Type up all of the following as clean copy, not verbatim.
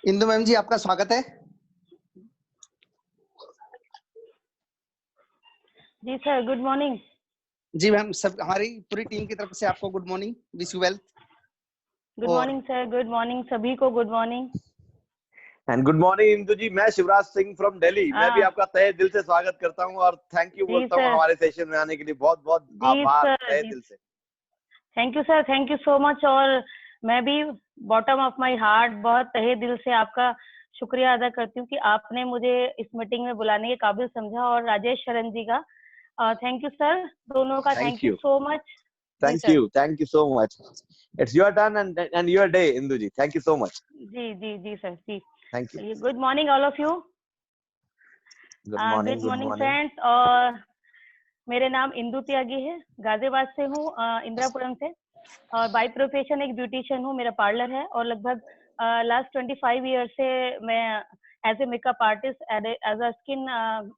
Indu ma'am जी, आपका स्वागत है। जी सर, गुड मॉर्निंग। जी मैम, सब हमारी पूरी टीम की तरफ से आपको good morning, wish you wealth. Good morning sir, good morning सभी को, good morning and good morning Indu ji. मैं शिवराज सिंह फ्रॉम दिल्ली, मैं भी आपका तहे दिल से स्वागत करता हूं और थैंक यू बोलता हूं हमारे सेशन में आने के लिए। बहुत बहुत आभार तहे दिल से। Thank you sir, thank you so much. और मैं भी बॉटम ऑफ माय हार्ट बहुत तहे दिल से आपका शुक्रिया अदा करती हूँ कि आपने मुझे इस मीटिंग में बुलाने के काबिल समझा। और राजेश शरण जी का थैंक यू सर, दोनों का thank you so much. Thank you so much. It's your turn and your day Indu ji. Thank you so much. जी जी जी सर, जी thank you. Good morning all of you. Good morning friends. और मेरे नाम इंदु त्यागी है, गाजियाबाद से हूँ, इंदिरापुरम से। और बाय प्रोफेशन एक ब्यूटिशियन हूँ, मेरा पार्लर है। और लगभग लास्ट 25 ईयर से मैं as a makeup artist, as a skin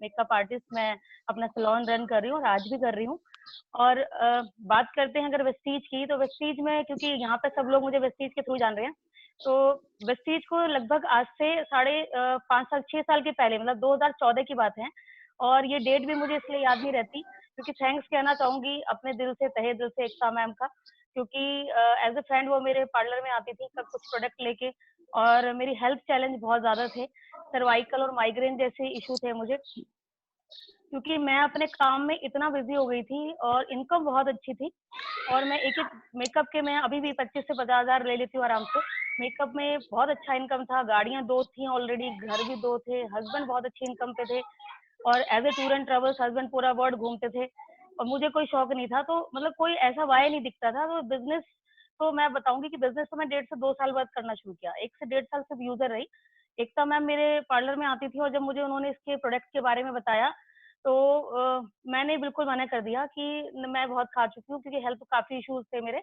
makeup artist मैं अपना सैलून रन कर रही हूँ और आज भी कर रही हूँ। और बात करते हैं अगर वेस्टीज की, तो वेस्टीज में, क्योंकि यहाँ पे सब लोग मुझे वेस्टीज के थ्रू जान रहे हैं, तो वेस्टीज को लगभग आज से 5.5 साल के पहले, मतलब 2014 की बात है। और ये डेट भी मुझे इसलिए याद नहीं रहती क्योंकि थैंक्स कहना चाहूंगी अपने दिल से, तहे दिल से एकता मैम का, क्योंकि एज ए फ्रेंड वो मेरे पार्लर में आती थी कब कुछ प्रोडक्ट लेके। और मेरी हेल्थ चैलेंज बहुत ज्यादा थे, सर्वाइकल और माइग्रेन जैसे इशू थे मुझे, क्योंकि मैं अपने काम में इतना बिजी हो गई थी और इनकम बहुत अच्छी थी। और मैं एक मेकअप के, मैं अभी भी 25 से 50 हजार ले लेती हूँ आराम से। मेकअप में बहुत अच्छा इनकम था, गाड़ियां 2 थी ऑलरेडी, घर भी 2 थे, हस्बैंड बहुत अच्छी इनकम पे थे। और as a tour and travels husband पूरा वर्ल्ड घूमते थे और मुझे कोई शौक नहीं था। तो मतलब कोई ऐसा वाय नहीं दिखता था। तो बिजनेस तो मैं बताऊंगी कि बिजनेस तो मैं 1.5 से 2 साल बाद करना शुरू किया। 1 से 1.5 साल सिर्फ यूजर रही। एकता मैम मेरे पार्लर में आती थी और जब मुझे उन्होंने इसके प्रोडक्ट के बारे में बताया तो मैंने बिल्कुल मना कर दिया कि मैं बहुत खा चुकी हूँ, क्योंकि हेल्थ काफी इश्यूज थे मेरे।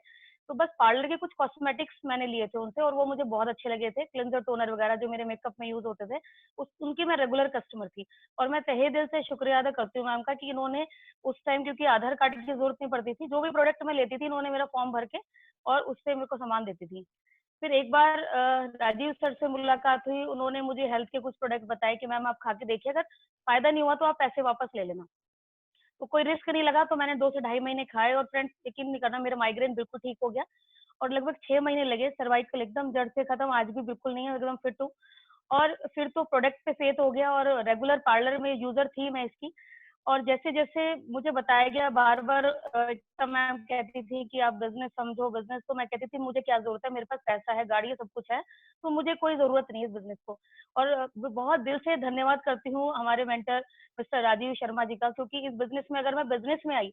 तो बस पार्लर के कुछ कॉस्मेटिक्स मैंने लिए थे उनसे और वो मुझे बहुत अच्छे लगे थे, क्लिंजर टोनर वगैरह जो मेरे मेकअप में यूज होते थे, उनकी मैं रेगुलर कस्टमर थी। और मैं तहे दिल से शुक्रिया अदा करती हूँ मैम का कि इन्होंने उस टाइम, क्योंकि आधार कार्ड की जरूरत नहीं पड़ती थी, जो भी प्रोडक्ट मैं लेती थी इन्होंने मेरा फॉर्म भर के और उससे मेरे को सामान देती थी। फिर एक बार राजीव सर से मुलाकात हुई, उन्होंने मुझे हेल्थ के कुछ प्रोडक्ट बताए कि मैम आप खा के देखिए, अगर फायदा नहीं हुआ तो आप पैसे वापस ले लेना। तो कोई रिस्क नहीं लगा, तो मैंने 2 से ढाई महीने खाए और फ्रेंड्स यकीन नहीं करना, मेरा माइग्रेन बिल्कुल ठीक हो गया। और लगभग 6 महीने लगे, सर्वाइकल एकदम जड़ से खत्म, आज भी बिल्कुल नहीं है, एकदम फिट हूँ। और फिर तो प्रोडक्ट पे फेथ हो गया और रेगुलर पार्लर में यूजर थी मैं इसकी। और जैसे जैसे मुझे बताया गया, बार बार मैम कहती थी कि आप बिजनेस समझो बिजनेस। तो मैं कहती थी मुझे क्या जरूरत है, मेरे पास पैसा है, गाड़ी है, सब कुछ है, तो मुझे कोई जरूरत नहीं है इस बिजनेस को। और बहुत दिल से धन्यवाद करती हूँ हमारे मेंटर मिस्टर राजीव शर्मा जी का, क्योंकि इस बिजनेस में, अगर मैं बिजनेस में आई,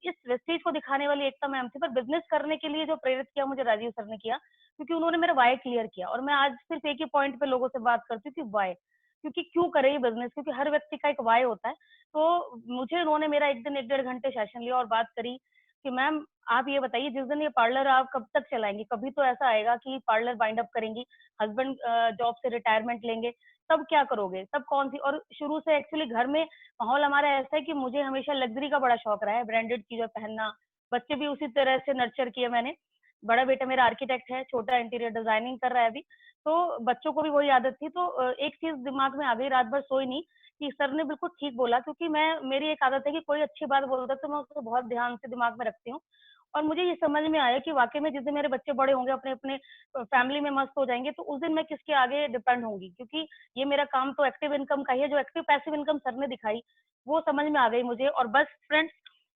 इस वेस्टेज को दिखाने वाली एकता मैम थी, पर बिजनेस करने के लिए जो प्रेरित किया मुझे राजीव सर ने किया, क्योंकि उन्होंने मेरा वाई क्लियर किया। और मैं आज सिर्फ एक ही पॉइंट पे लोगों से बात करती हूँ कि वाई, क्योंकि क्यों करे ये बिजनेस, क्योंकि हर व्यक्ति का एक वाई होता है। तो मुझे उन्होंने मेरा एक दिन 1-1.5 घंटे सेशन लिया और बात करी कि मैम आप ये बताइए, जिस दिन ये पार्लर आप कब तक चलाएंगी, कभी तो ऐसा आएगा कि पार्लर वाइंड अप करेंगी, हस्बैंड जॉब से रिटायरमेंट लेंगे, तब क्या करोगे, तब कौन सी। और शुरू से एक्चुअली घर में माहौल हमारा ऐसा है कि मुझे हमेशा लग्जरी का बड़ा शौक रहा है, ब्रांडेड चीजें पहनना, बच्चे भी उसी तरह से नर्चर किए मैंने। बड़ा बेटा मेरा आर्किटेक्ट है, छोटा इंटीरियर डिजाइनिंग कर रहा है अभी, तो बच्चों को भी वही आदत थी। तो एक चीज दिमाग में आ गई, रात भर सोई नहीं, कि सर ने बिल्कुल ठीक बोला, क्योंकि मेरी एक आदत है कि कोई अच्छी बात बोलता है तो मैं उसको बहुत ध्यान से दिमाग में रखती हूँ। और मुझे ये समझ में आया कि वाकई में जिस दिन मेरे बच्चे बड़े होंगे, अपने अपने फैमिली में मस्त हो जाएंगे, तो उस दिन मैं किसके आगे डिपेंड होंगी, क्योंकि ये मेरा काम तो एक्टिव इनकम का ही है। जो एक्टिव पैसिव इनकम सर ने दिखाई वो समझ में आ गई मुझे। और बस फ्रेंड्स,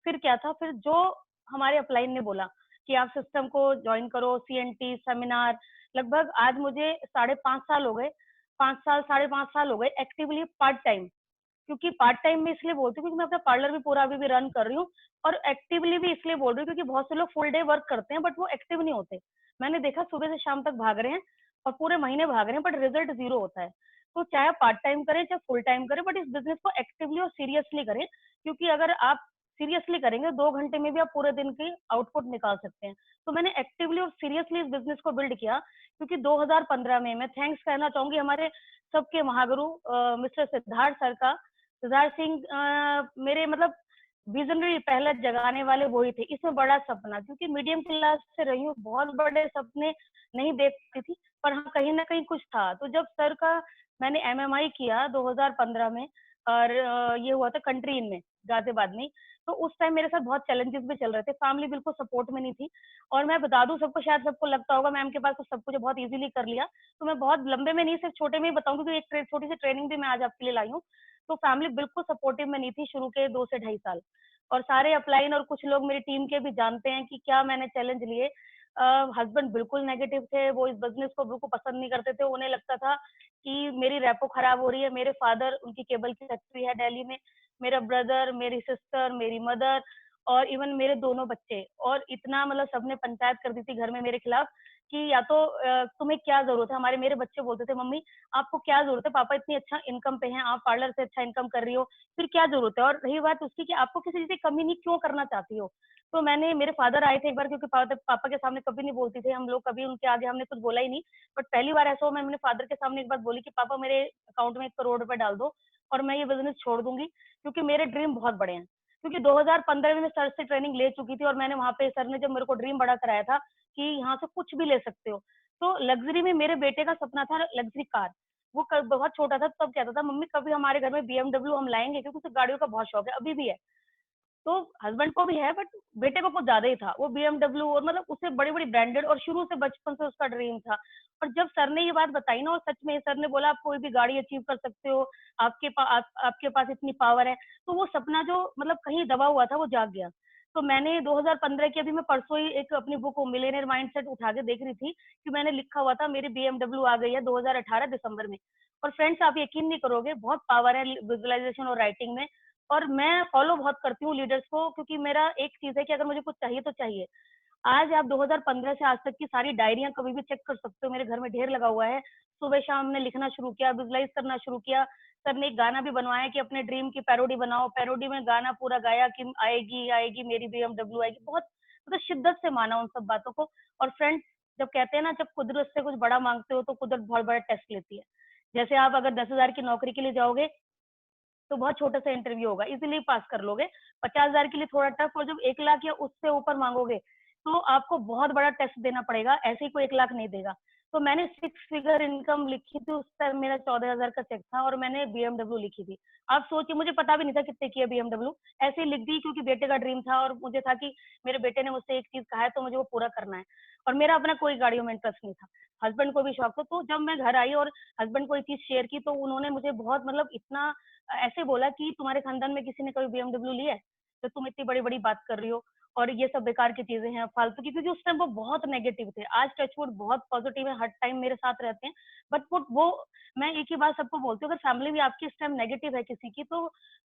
फिर क्या था, फिर जो हमारे अपलाइन ने बोला कि आप सिस्टम को ज्वाइन करो, CNT सेमिनार, लगभग आज मुझे 5.5 साल हो गए, 5.5 साल हो गए एक्टिवली पार्ट टाइम। क्योंकि पार्ट टाइम में इसलिए बोलती हूँ क्योंकि मैं अपना पार्लर भी पूरा अभी भी रन कर रही हूँ, और एक्टिवली भी इसलिए बोल रही हूँ क्योंकि बहुत से लोग फुल डे वर्क करते हैं बट वो एक्टिव नहीं होते। मैंने देखा सुबह से शाम तक भाग रहे हैं और पूरे महीने भाग रहे हैं, बट रिजल्ट 0 होता है। तो चाहे आप पार्ट टाइम करें चाहे फुल टाइम करें, बट इस बिजनेस को एक्टिवली और सीरियसली करें, क्योंकि अगर आप सीरियसली करेंगे 2 घंटे में भी आप पूरे दिन की आउटपुट निकाल सकते हैं। तो मैंने एक्टिवली और सीरियसली इस बिजनेस को बिल्ड किया, क्योंकि 2015 में मैं थैंक्स कहना चाहूंगी हमारे सबके महागुरु मिस्टर सिद्धार्थ सर का। सिद्धार्थ सिंह मेरे मतलब विजनरी पहले जगाने वाले वही थे। इसमें बड़ा सपना, क्योंकि मीडियम क्लास से रही हूँ, बहुत बड़े सपने नहीं देखती थी, पर हाँ कहीं कहीं ना कहीं कुछ था। तो जब सर का मैंने MMI किया 2015 में, और ये हुआ था कंट्री इन में, गाजियाबाद में। तो उस टाइम मेरे साथ बहुत चैलेंजेस भी चल रहे थे, फैमिली बिल्कुल सपोर्ट में नहीं थी। और मैं बता दूं सबको, शायद सबको लगता होगा मैम के पास तो सब कुछ बहुत इजीली कर लिया, तो मैं बहुत लंबे में नहीं, सिर्फ छोटे में ही बताऊंगी, क्योंकि एक छोटी सी ट्रेनिंग भी मैं आज आपके लिए लाई हूँ। तो फैमिली बिल्कुल सपोर्टिव में नहीं थी शुरू के 2 से 2.5 साल। और सारे अपलाइन और कुछ लोग मेरी टीम के भी जानते हैं कि क्या मैंने चैलेंज लिए। हस्बैंड बिल्कुल नेगेटिव थे, वो इस बिजनेस को बिल्कुल पसंद नहीं करते थे। उन्हें लगता था कि मेरी रेपो खराब हो रही है। मेरे फादर, उनकी केबल की फैक्ट्री है दिल्ली में, मेरा ब्रदर, मेरी सिस्टर, मेरी मदर और इवन मेरे दोनों बच्चे, और इतना मतलब सबने पंचायत कर दी थी घर में मेरे खिलाफ कि या तो तुम्हें क्या जरूरत है। मेरे बच्चे बोलते थे, मम्मी आपको क्या जरूरत है, पापा इतनी अच्छा इनकम पे हैं, आप पार्लर से अच्छा इनकम कर रही हो, फिर क्या जरूरत है। और रही बात उसकी कि आपको किसी चीज की कमी नहीं क्यों करना चाहती हो। तो मैंने, मेरे फादर आए थे एक बार, क्योंकि पापा के सामने कभी नहीं बोलती थे हम लोग, कभी उनके आगे हमने कुछ बोला ही नहीं। बट पहली बार ऐसा हुआ, मैंने फादर के सामने एक बात बोली कि पापा मेरे अकाउंट में 1 करोड़ रुपए डाल दो और मैं ये बिजनेस छोड़ दूंगी, क्योंकि मेरे ड्रीम बहुत बड़े हैं। क्योंकि 2015 में मैं सर से ट्रेनिंग ले चुकी थी, और मैंने वहां पे, सर ने जब मेरे को ड्रीम बड़ा कराया था कि यहाँ से कुछ भी ले सकते हो। तो लग्जरी में मेरे बेटे का सपना था लग्जरी कार। वो बहुत छोटा था तब कहता था, मम्मी कभी हमारे घर में BMW हम लाएंगे, क्योंकि उसे गाड़ियों का बहुत शौक है, अभी भी है। तो हस्बैंड को भी है, बट बेटे को कुछ ज्यादा ही था। वो BMW और मतलब उसे बड़ी बड़ी ब्रांडेड, और शुरू से बचपन से उसका ड्रीम था। और जब सर ने ये बात बताई ना, और सच में सर ने बोला आप कोई भी गाड़ी अचीव कर सकते हो, आपके पास इतनी पावर है, तो वो सपना जो मतलब कहीं दबा हुआ था वो जाग गया। तो मैंने 2015 की, अभी मैं परसों ही एक अपनी बुक मिलेनियर माइंडसेट उठा के देख रही थी कि मैंने लिखा हुआ था मेरी BMW आ गई है 2018 दिसंबर में। और फ्रेंड्स आप यकीन नहीं करोगे, बहुत पावर है विजुअलाइजेशन और राइटिंग में। और मैं फॉलो बहुत करती हूँ लीडर्स को, क्योंकि मेरा एक चीज है कि अगर मुझे कुछ चाहिए तो चाहिए। आज आप 2015 से आज तक की सारी डायरियां कभी भी चेक कर सकते हो, मेरे घर में ढेर लगा हुआ है। सुबह शाम ने लिखना शुरू किया, विजुलाइज करना शुरू किया। सर ने एक गाना भी बनवाया कि अपने ड्रीम की पैरोडी बनाओ, पैरोडी में गाना पूरा गाया कि आएगी आएगी मेरी BMW आएगी। बहुत मतलब शिद्दत से माना उन सब बातों को। और फ्रेंड्स, जब कहते हैं ना, जब कुदरत से कुछ बड़ा मांगते हो तो कुदरत बहुत बड़ा टेस्ट लेती है। जैसे आप अगर 10,000 की नौकरी के लिए जाओगे तो बहुत छोटा सा इंटरव्यू होगा, इजीली पास कर लोगे। 50,000 के लिए थोड़ा टफ, और जब 1 लाख या उससे ऊपर मांगोगे तो आपको बहुत बड़ा टेस्ट देना पड़ेगा, ऐसे ही कोई 1 लाख नहीं देगा। तो मैंने 6 फिगर इनकम लिखी थी, उस टाइम मेरा 14,000 का चेक था, और मैंने BMW लिखी थी। आप सोचिए, मुझे पता भी नहीं था कितने की है BMW, ऐसे ही लिख दी क्योंकि बेटे का ड्रीम था, और मुझे था कि मेरे बेटे ने मुझसे एक चीज कहा है तो मुझे वो पूरा करना है। और मेरा अपना कोई गाड़ियों में इंटरेस्ट नहीं था, हस्बैंड को भी शौक था। तो जब मैं घर आई और हस्बैंड को ये चीज शेयर की, तो उन्होंने मुझे बहुत मतलब इतना ऐसे बोला कि तुम्हारे खानदान में किसी ने कभी BMW ली है, तो तुम इतनी बड़ी बड़ी बात कर रही हो, और ये सब बेकार की चीजें हैं, फालतू की। क्योंकि उस टाइम वो बहुत नेगेटिव थे। आज टचवुड बहुत पॉजिटिव है, हर टाइम मेरे साथ रहते हैं। बट वो मैं एक ही बात सबको बोलती हूँ, अगर फैमिली भी आपकी इस टाइम नेगेटिव है किसी की, तो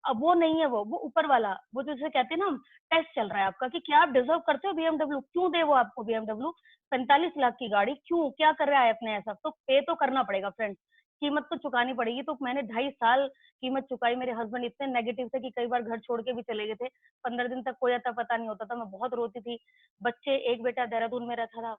अब वो नहीं है, वो ऊपर वाला, वो जैसे कहते हैं ना, टेस्ट चल रहा है आपका कि क्या आप डिजर्व करते हो BMW, क्यों दे वो आपको BMW। 45 लाख की गाड़ी क्यों, क्या कर रहा है अपने ऐसा, तो पे तो करना पड़ेगा फ्रेंड्स, कीमत तो चुकानी पड़ेगी। तो मैंने 2.5 साल कीमत चुकाई। मेरे हस्बैंड इतने नेगेटिव थे कि कई बार घर छोड़ के भी चले गए थे। 15 दिन तक कोई अता पता नहीं होता था, मैं बहुत रोती थी। बच्चे, एक बेटा देहरादून में रहता था,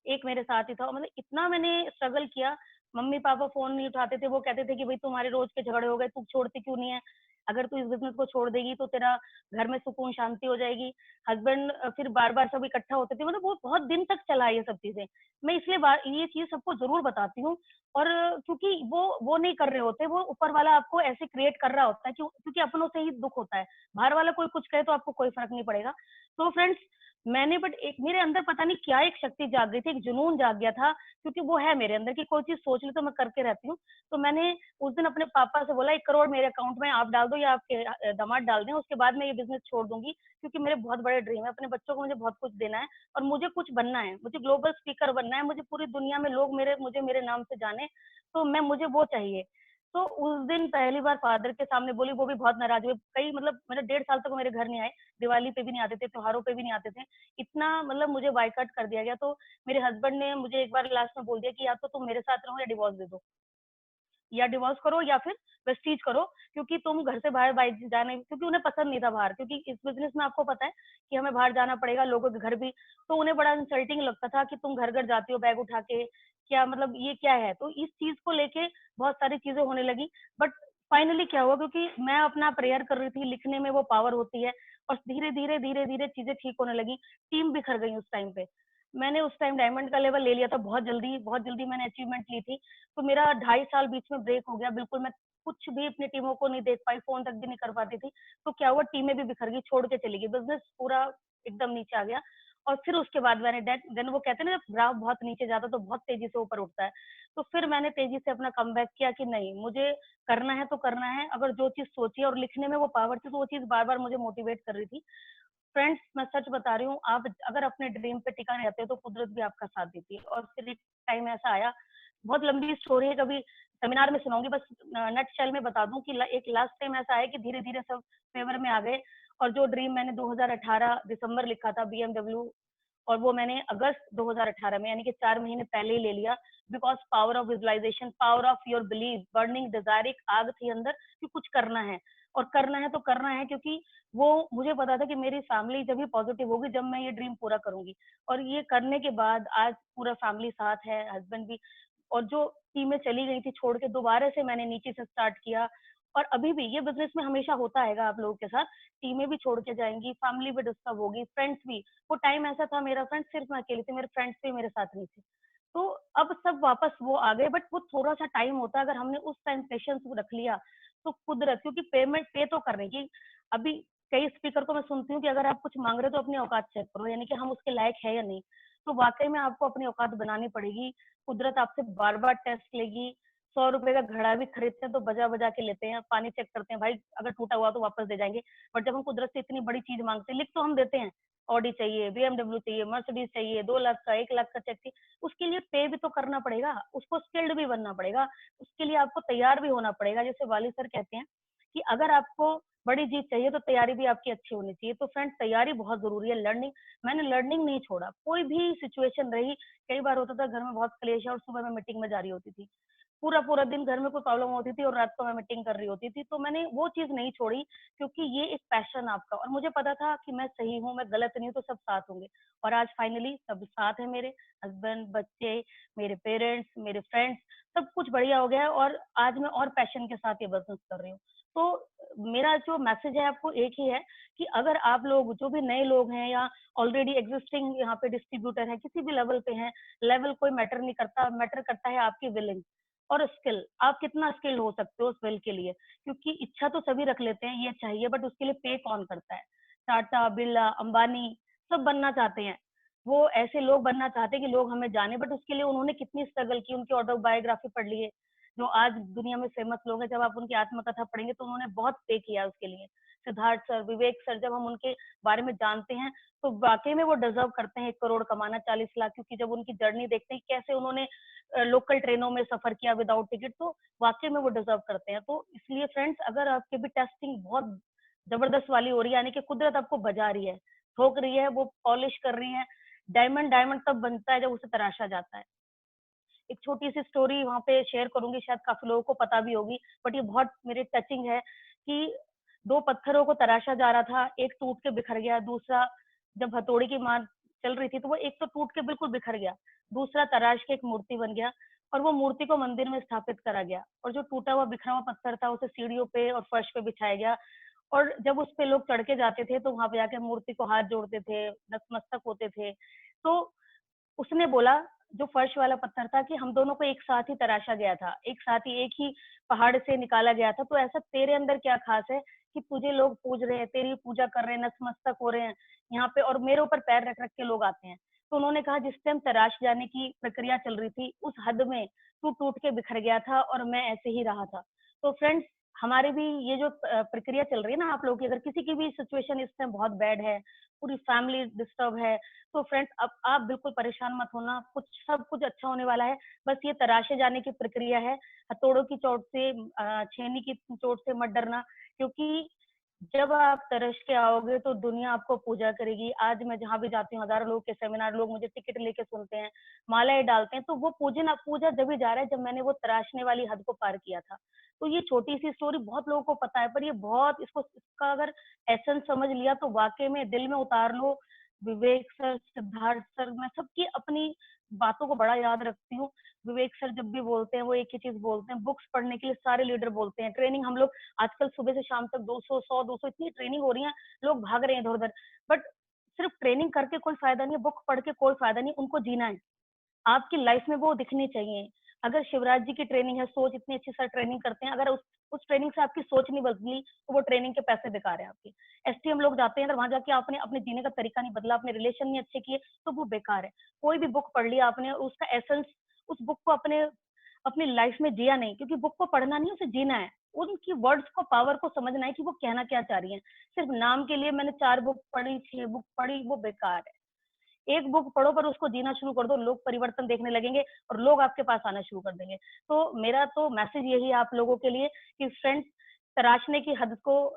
एक मेरे साथ ही था। मतलब इतना मैंने स्ट्रगल किया। मम्मी पापा फोन नहीं उठाते थे, वो कहते थे कि भाई तुम्हारे रोज के झगड़े हो गए, तू छोड़ती क्यों नहीं है, अगर तू इस बिजनेस को छोड़ देगी तो तेरा घर में सुकून शांति हो जाएगी। हस्बैंड फिर बार बार सब इकट्ठा होते थे, मतलब वो बहुत दिन तक चला ये सब चीजें। मैं इसलिए ये चीज सबको जरूर बताती हूँ। और क्योंकि वो नहीं कर रहे होते, वो ऊपर वाला आपको ऐसे क्रिएट कर रहा होता है, क्योंकि अपनों से ही दुख होता है। बाहर वाला कोई कुछ कहे तो आपको कोई फर्क नहीं पड़ेगा। तो फ्रेंड्स, मैंने बट एक मेरे अंदर पता नहीं क्या एक शक्ति जाग गई थी, एक जुनून जाग गया था, क्योंकि वो है मेरे अंदर कि कोई चीज सोच ली तो मैं करके रहती हूँ। तो मैंने उस दिन अपने पापा से बोला 1 करोड़ मेरे अकाउंट में आप डाल दो या आपके दामाद डाल दें, उसके बाद मैं ये बिजनेस छोड़ दूंगी, क्योंकि मेरे बहुत बड़े ड्रीम है, अपने बच्चों को मुझे बहुत कुछ देना है, और मुझे कुछ बनना है, मुझे ग्लोबल स्पीकर बनना है, मुझे पूरी दुनिया में लोग मुझे मेरे नाम से जाने। तो मुझे वो चाहिए। तो उस दिन पहली बार फादर के सामने बोली, वो भी बहुत नाराज हुए। कई मतलब मेरे 1.5 साल तक वो मेरे घर नहीं आए, दिवाली पे भी नहीं आते थे, त्योहारों पे भी नहीं आते थे। इतना मतलब मुझे बायकॉट कर दिया गया। तो मेरे हस्बैंड ने मुझे एक बार लास्ट में बोल दिया कि या तो तुम मेरे साथ रहो या डिवोर्स दे दो, या डिवोर्स करो या फिर वेस्टीज करो, क्योंकि तुम घर से बाहर जाने, क्योंकि उन्हें पसंद नहीं था बाहर, क्योंकि इस बिजनेस में आपको पता है कि हमें बाहर जाना पड़ेगा, लोगों के घर भी। तो उन्हें बड़ा इंसल्टिंग लगता था कि तुम घर घर जाती हो बैग उठा के, क्या मतलब ये क्या है। तो इस चीज को लेके बहुत सारी चीजें होने लगी। बट फाइनली क्या हुआ, क्योंकि मैं अपना प्रेयर कर रही थी, लिखने में वो पावर होती है, और धीरे धीरे धीरे धीरे चीजें ठीक होने लगी। टीम बिखर गई उस टाइम पे। मैंने उस टाइम डायमंड का लेवल ले लिया था बहुत जल्दी मैंने अचीवमेंट ली थी। तो मेरा 2.5 साल बीच में ब्रेक हो गया, बिल्कुल मैं कुछ भी अपनी टीमों को नहीं देख पाई, फ़ोन तक भी नहीं कर पाती थी। तो क्या हुआ, टीमें भी बिखर गई, छोड़ के चली गई, बिज़नेस पूरा एकदम नीचे आ गया। और फिर उसके बाद मैंने देन वो कहते हैं ना, जब ग्राफ बहुत नीचे जाता है तो बहुत तेज़ी से ऊपर उठता है। तो फिर मैंने तेज़ी से अपना कमबैक किया कि नहीं, मुझे करना है तो करना है। अगर जो चीज़ सोची है और लिखने में वो पावर थी, तो वो चीज़ बार-बार मुझे मोटिवेट कर रही थी। फ्रेंड्स, मैं सच बता रही हूँ, आप अगर अपने ड्रीम पे टिका रहते हो तो कुदरत भी आपका साथ देती है। और फिर एक टाइम ऐसा आया, बहुत लंबी स्टोरी है, कभी सेमिनार में सुनाऊंगी, बस नटशेल में बता दूं कि एक लास्ट टाइम ऐसा आया कि धीरे धीरे सब फेवर में आ गए। और जो ड्रीम मैंने 2018 दिसंबर लिखा था BMW, और वो मैंने अगस्त 2018 में, यानी कि 4 महीने पहले ही ले लिया। Because power of visualization, power of your believe, burning desire, एक आग थी अंदर कि कुछ करना है। और करना है तो करना है, क्योंकि वो मुझे पता था कि मेरी फैमिली जब भी पॉजिटिव होगी जब मैं ये ड्रीम पूरा करूंगी। और ये करने के बाद आज पूरा फैमिली साथ है, हस्बैंड भी। और जो टीमें चली गई थी छोड़ के, दोबारा से मैंने नीचे से स्टार्ट किया। और अभी भी ये बिजनेस में हमेशा होता हैगा आप लोगों के साथ, टीमें भी छोड़ के जाएंगी, फैमिली भी डिस्टर्ब होगी, फ्रेंड्स भी। वो टाइम ऐसा था, मेरा फ्रेंड सिर्फ मैं अकेली थी, मेरे फ्रेंड्स भी मेरे साथ नहीं थे। तो अब सब वापस वो आ गए, बट वो थोड़ा सा टाइम होता है। अगर हमने उस टाइम पेशेंस रख लिया तो कुदरत, क्योंकि पेमेंट पे तो करने की, अभी कई स्पीकर को मैं सुनती हूँ कि अगर आप कुछ मांग रहे हो तो अपनी औकात चेक करो, यानी कि हम उसके लायक है या नहीं। तो वाकई में आपको अपनी औकात बनानी पड़ेगी। कुदरत आपसे बार बार टेस्ट लेगी। 100 रुपए का घड़ा भी खरीदते हैं तो बजा बजा के लेते हैं, पानी चेक करते हैं, भाई अगर टूटा हुआ तो वापस दे जाएंगे। बट जब हम कुदरत से इतनी बड़ी चीज मांगते हैं, लिख तो हम देते हैं, ऑडी चाहिए, BMW चाहिए, मर्सिडीज चाहिए, 2 लाख का, 1 लाख का चाहिए, उसके लिए पे भी तो करना पड़ेगा, उसको स्किल्ड भी बनना पड़ेगा, उसके लिए आपको तैयार भी होना पड़ेगा। जैसे वाली सर कहते हैं कि अगर आपको बड़ी चीज चाहिए तो तैयारी भी आपकी अच्छी होनी चाहिए। तो फ्रेंड्स, तैयारी बहुत जरूरी है, लर्निंग। मैंने लर्निंग नहीं छोड़ा, कोई भी सिचुएशन रही। कई बार होता था घर में बहुत क्लेश है और सुबह मैं मीटिंग में जा रही होती थी, पूरा पूरा दिन घर में कोई प्रॉब्लम होती थी और रात को मैं मीटिंग कर रही होती थी, तो मैंने वो चीज नहीं छोड़ी, क्योंकि ये एक पैशन आपका। और मुझे पता था कि मैं सही हूँ, मैं गलत नहीं हूँ, तो सब साथ होंगे। और आज फाइनली सब साथ है, मेरे हस्बैंड, बच्चे, मेरे पेरेंट्स, मेरे फ्रेंड्स, सब कुछ बढ़िया हो गया है। और आज मैं और पैशन के साथ ये बिजनेस कर रही हूँ। तो मेरा जो मैसेज है आपको एक ही है कि अगर आप लोग, जो भी नए लोग हैं या ऑलरेडी एग्जिस्टिंग यहाँ पे डिस्ट्रीब्यूटर हैं, किसी भी लेवल पे हैं, लेवल कोई मैटर नहीं करता, मैटर करता है आपकी विलिंग और स्किल। आप कितना स्किल्ड हो सकते हो उस विल के लिए, क्योंकि इच्छा तो सभी रख लेते हैं, ये चाहिए, बट उसके लिए पे कौन करता है? टाटा, बिरला, अंबानी सब बनना चाहते हैं। वो ऐसे लोग बनना चाहते हैं कि लोग हमें जाने, बट उसके लिए उन्होंने कितनी स्ट्रगल की, उनकी ऑटोबायोग्राफी पढ़ ली है। जो आज दुनिया में फेमस लोग हैं, जब आप उनकी आत्मकथा पढ़ेंगे तो उन्होंने बहुत पे किया उसके लिए। सिद्धार्थ सर, विवेक सर, जब हम उनके बारे में जानते हैं तो वाकई में वो डिजर्व करते हैं 1 करोड़ कमाना, 40 लाख, क्योंकि जब उनकी जर्नी देखते हैं कैसे उन्होंने लोकल ट्रेनों में सफर किया विदाउट टिकट, तो वाकई में वो डिजर्व करते हैं। तो इसलिए फ्रेंड्स, अगर आपकी भी टेस्टिंग बहुत जबरदस्त वाली हो रही है, यानी कि कुदरत आपको बजा रही है, ठोक रही है, वो पॉलिश कर रही है, डायमंड डायमंड तब बनता है जब उसे तराशा जाता है। एक छोटी सी स्टोरी वहां पे शेयर करूंगी, शायद काफी लोगों को पता भी होगी, बट ये बहुत मेरे टचिंग है कि 2 पत्थरों को तराशा जा रहा था, एक टूट के बिखर गया, दूसरा जब हथौड़ी की मार चल रही थी तो वो एक तो टूट के बिल्कुल बिखर गया, दूसरा तराश के एक मूर्ति बन गया और वो मूर्ति को मंदिर में स्थापित करा गया। और जो टूटा हुआ बिखरा हुआ पत्थर था उसे सीढ़ियों पे और फर्श पे बिछाया गया। और जब उस पे लोग चढ़ के जाते थे तो वहां पे जाके मूर्ति को हाथ जोड़ते थे, नतमस्तक होते थे। तो उसने बोला, जो फर्श वाला पत्थर था, कि हम दोनों को एक साथ ही तराशा गया था, एक साथ ही एक ही पहाड़ से निकाला गया था, तो ऐसा तेरे अंदर क्या खास है कि तुझे लोग पूज रहे हैं, तेरी पूजा कर रहे हैं, नतमस्तक हो रहे हैं यहाँ पे, और मेरे ऊपर पैर रख रख के लोग आते हैं। तो उन्होंने कहा, जिस टाइम तराश जाने की प्रक्रिया चल रही थी उस हद में तू टूट के बिखर गया था और मैं ऐसे ही रहा था। तो फ्रेंड्स, हमारे भी ये जो प्रक्रिया चल रही है ना आप लोग की, अगर किसी की भी सिचुएशन इस टाइम बहुत बैड है, पूरी फैमिली डिस्टर्ब है, तो फ्रेंड्स अब आप बिल्कुल परेशान मत होना, कुछ सब कुछ अच्छा होने वाला है। बस ये तराशे जाने की प्रक्रिया है, हथौड़ों की चोट से, छेनी की चोट से मत डरना, क्योंकि जब आप तरस के आओगे तो दुनिया आपको पूजा करेगी। आज मैं जहाँ भी जाती हूँ, हजारों लोग के सेमिनार, लोग मुझे टिकट लेके सुनते हैं, मालाएं डालते हैं, तो वो पूजना पूजा जब भी जा रहा है जब मैंने वो तराशने वाली हद को पार किया था। तो ये छोटी सी स्टोरी बहुत लोगों को पता है, पर ये बहुत, इसका अगर एसेंस समझ लिया तो वाकई में दिल में उतार लो। विवेक सर, सिद्धार्थ सर, मैं सबकी अपनी बातों को बड़ा याद रखती हूँ। विवेक सर जब भी बोलते हैं वो एक ही चीज बोलते हैं, बुक्स पढ़ने के लिए सारे लीडर बोलते हैं, ट्रेनिंग हम लोग आजकल सुबह से शाम तक 200, 100, 200 इतनी ट्रेनिंग हो रही है, लोग भाग रहे हैं इधर उधर, बट सिर्फ ट्रेनिंग करके कोई फायदा नहीं है, बुक पढ़ के कोई फायदा नहीं, उनको जीना है। आपकी लाइफ में वो दिखनी चाहिए। अगर शिवराज जी की ट्रेनिंग है, सोच इतनी अच्छी सर ट्रेनिंग करते हैं, अगर उस ट्रेनिंग से आपकी सोच नहीं बदली तो वो ट्रेनिंग के पैसे बेकार है आपके। एसटीएम लोग जाते हैं, अगर वहां जाके आपने अपने जीने का तरीका नहीं बदला, अपने रिलेशन नहीं अच्छे किए, तो वो बेकार है। कोई भी बुक पढ़ लिया आपने, उसका एसेंस, उस बुक को अपनी लाइफ में जिया नहीं, क्योंकि बुक को पढ़ना नहीं, उसे जीना है। उनकी वर्ड्स को, पावर को समझना है कि वो कहना क्या चाह रही है। सिर्फ नाम के लिए मैंने 4 बुक पढ़ी, 6 बुक पढ़ी, वो बेकार है। एक बुक पढ़ो पर उसको जीना शुरू कर दो, लोग परिवर्तन देखने लगेंगे और लोग आपके पास आना शुरू कर देंगे। तो मेरा तो मैसेज यही है आप लोगों के लिए कि फ्रेंड्स, तराशने की हद को